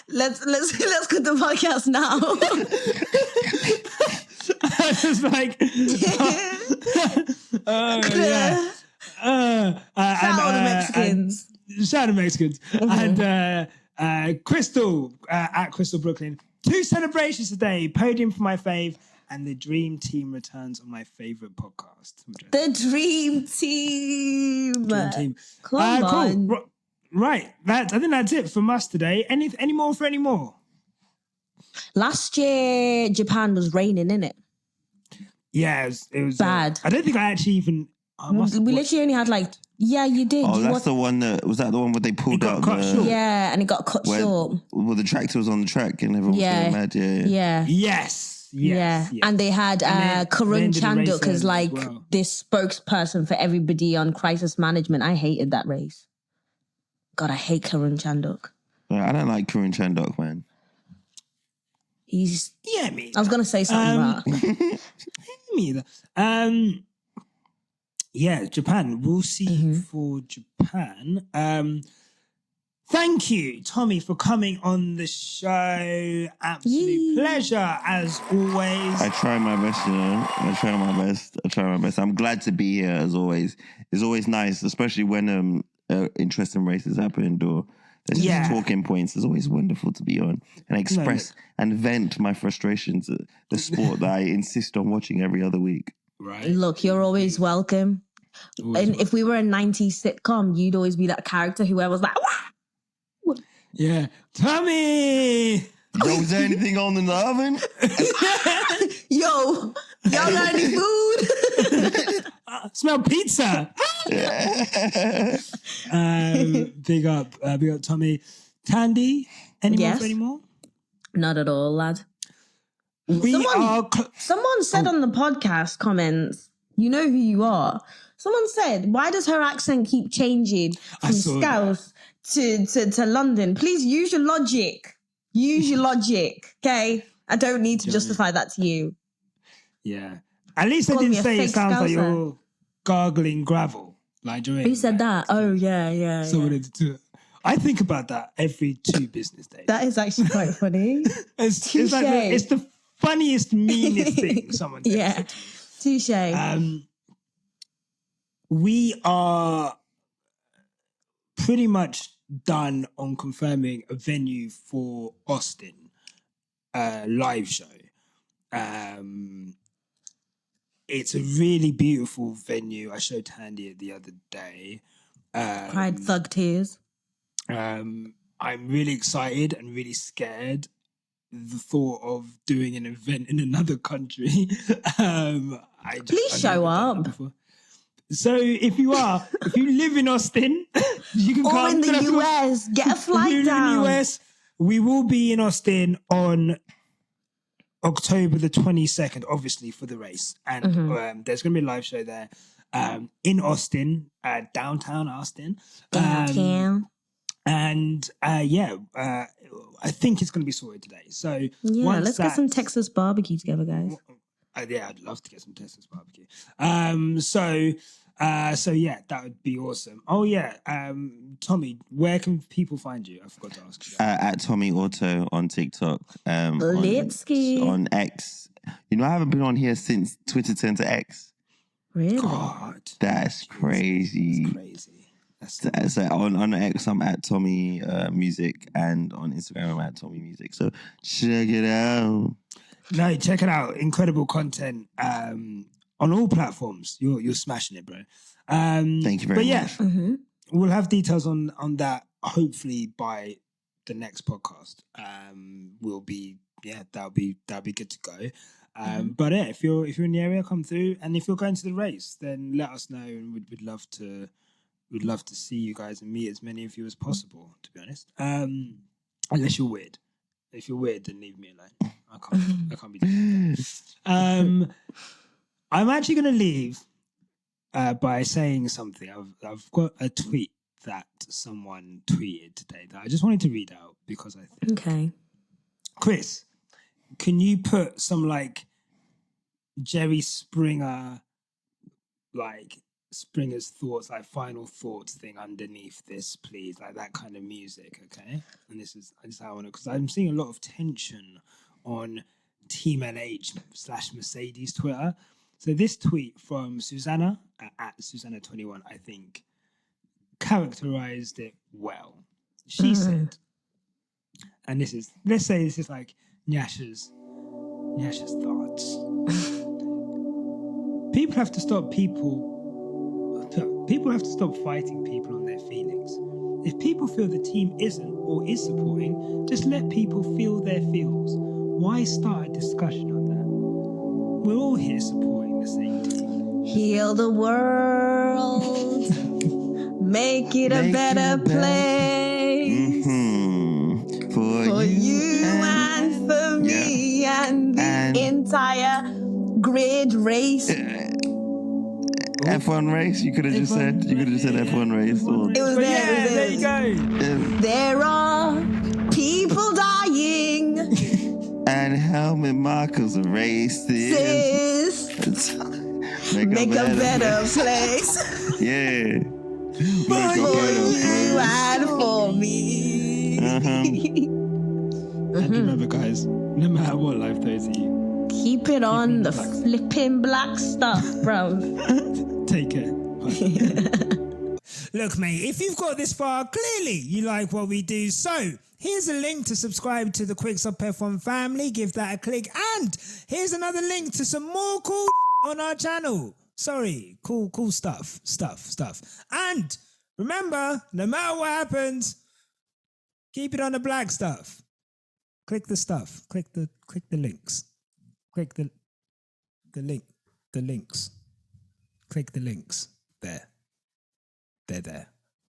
Let's cut the podcast now. it's like, Shout out the Mexicans. Shout out the Mexicans. And Crystal at Crystal Brooklyn. 2 celebrations today. Podium for my fave. And the Dream Team returns on my favorite podcast. The Dream Team. Come on. Cool. Right. I think that's it from us today. Any more? Last year, Japan was raining, innit? Yeah, it was bad. I don't think I actually even... We literally only had like... Yeah, you did. Oh, that's the one that... Was that the one where they pulled out cut short? Yeah, and it got cut short. Well, the tractor was on the track and everyone was getting mad. Yeah. Yes. And they had Karun Chanduk as like this spokesperson for everybody on crisis management. I hated that race. God, I hate Karun Chanduk. I don't like Karun Chanduk, man. He's... Yeah, me. I was going to say something Me either. Yeah, Japan. We'll see you for Japan. Thank you, Tommy, for coming on the show. Absolute pleasure, as always. I try my best, I try my best. I'm glad to be here, as always. It's always nice, especially when interesting races happen or there's just talking points. It's always wonderful to be on and express and vent my frustrations at the sport that I insist on watching every other week. Right. Look, you're always welcome. Always And if we were a 90s sitcom, you'd always be that character who was like, "Wah!" Yeah. Tommy! Yo, is there anything on in the oven? Yo, y'all got any food? Smell pizza. Big up Tommy. Thandie, any more Yes. for any more? Not at all, lad. Someone Someone said on the podcast comments, you know who you are. Someone said, why does her accent keep changing I from saw Scouse to London? Please use your logic. Use your logic, okay? I don't need to justify that to you. Yeah. At least I Call me didn't a say it fake sounds like Scouser. you're gargling gravel. Like during. Who said that? Oh, yeah. Someone had to do it. I think about that every 2 business days. That is actually quite funny. it's Touche. like it's the funniest, meanest thing someone said. Yeah. Touche. We are pretty much done on confirming a venue for Austin live show. It's a really beautiful venue. I showed Thandie it the other day. Cried thug tears. I'm really excited and really scared. The thought of doing an event in another country. Please show up. So if you live in Austin, you can Or come. in the US, get a If you flight live down. in the US, we will be in Austin on October the 22nd, obviously for the race, and there's going to be a live show there in Austin, downtown Austin. I think it's going to be sorted today. So Let's get some Texas barbecue together, guys. I'd love to get some Texas barbecue. That would be awesome. Oh yeah, Tommy, where can people find you? I forgot to ask you. At Tomi Auto on TikTok. Litsky. On X. You know, I haven't been on here since Twitter turned to X. Really? God, That's crazy. it's crazy. So on X, I'm at Tomi Music, and on Instagram, I'm at Tomi Music. So check it out. No, check it out. Incredible content on all platforms. You're smashing it, bro. Thank you very much. We'll have details on that hopefully by the next podcast. That'll be good to go. But yeah, if you're in the area, come through, and if you're going to the race, then let us know, and we'd love to see you guys and meet as many of you as possible. To be honest, unless you're weird. If you're weird, then leave me alone. I can't be doing that. I'm actually going to leave by saying something. I've got a tweet that someone tweeted today that I just wanted to read out because I think. Okay. Chris, can you put some like Jerry Springer, like Springer's thoughts, like final thoughts thing underneath this, please, like that kind of music, okay? And this is how I want to, because I'm seeing a lot of tension on Team NH/Mercedes Twitter. So this tweet from Susanna at Susanna21, I think, characterized it well. She said, and let's say this is like Nyasha's thoughts. People have to stop fighting people on their feelings. If people feel the team isn't or is supporting, just let people feel their feels. Why start a discussion on that? We're all here supporting the same team. Heal the world. Make it a better place. For you and for me and the entire grid race. F1 race? You could have just said F1 race. It was there. There you go. There are people dying. And helmet markers are racist. Make a better place. Yeah. For you and for me. And remember, guys, no matter what life throws at you, keep it on the flipping black stuff, bro. take care. Look, mate, if you've got this far, clearly you like what we do. So here's a link to subscribe to the Quicks Up F1 family. Give that a click. And here's another link to some more cool on our channel. Sorry. Cool stuff. And remember, no matter what happens, keep it on the black stuff. Click the stuff. Click the links. Click the links. Click the links. There. They're there.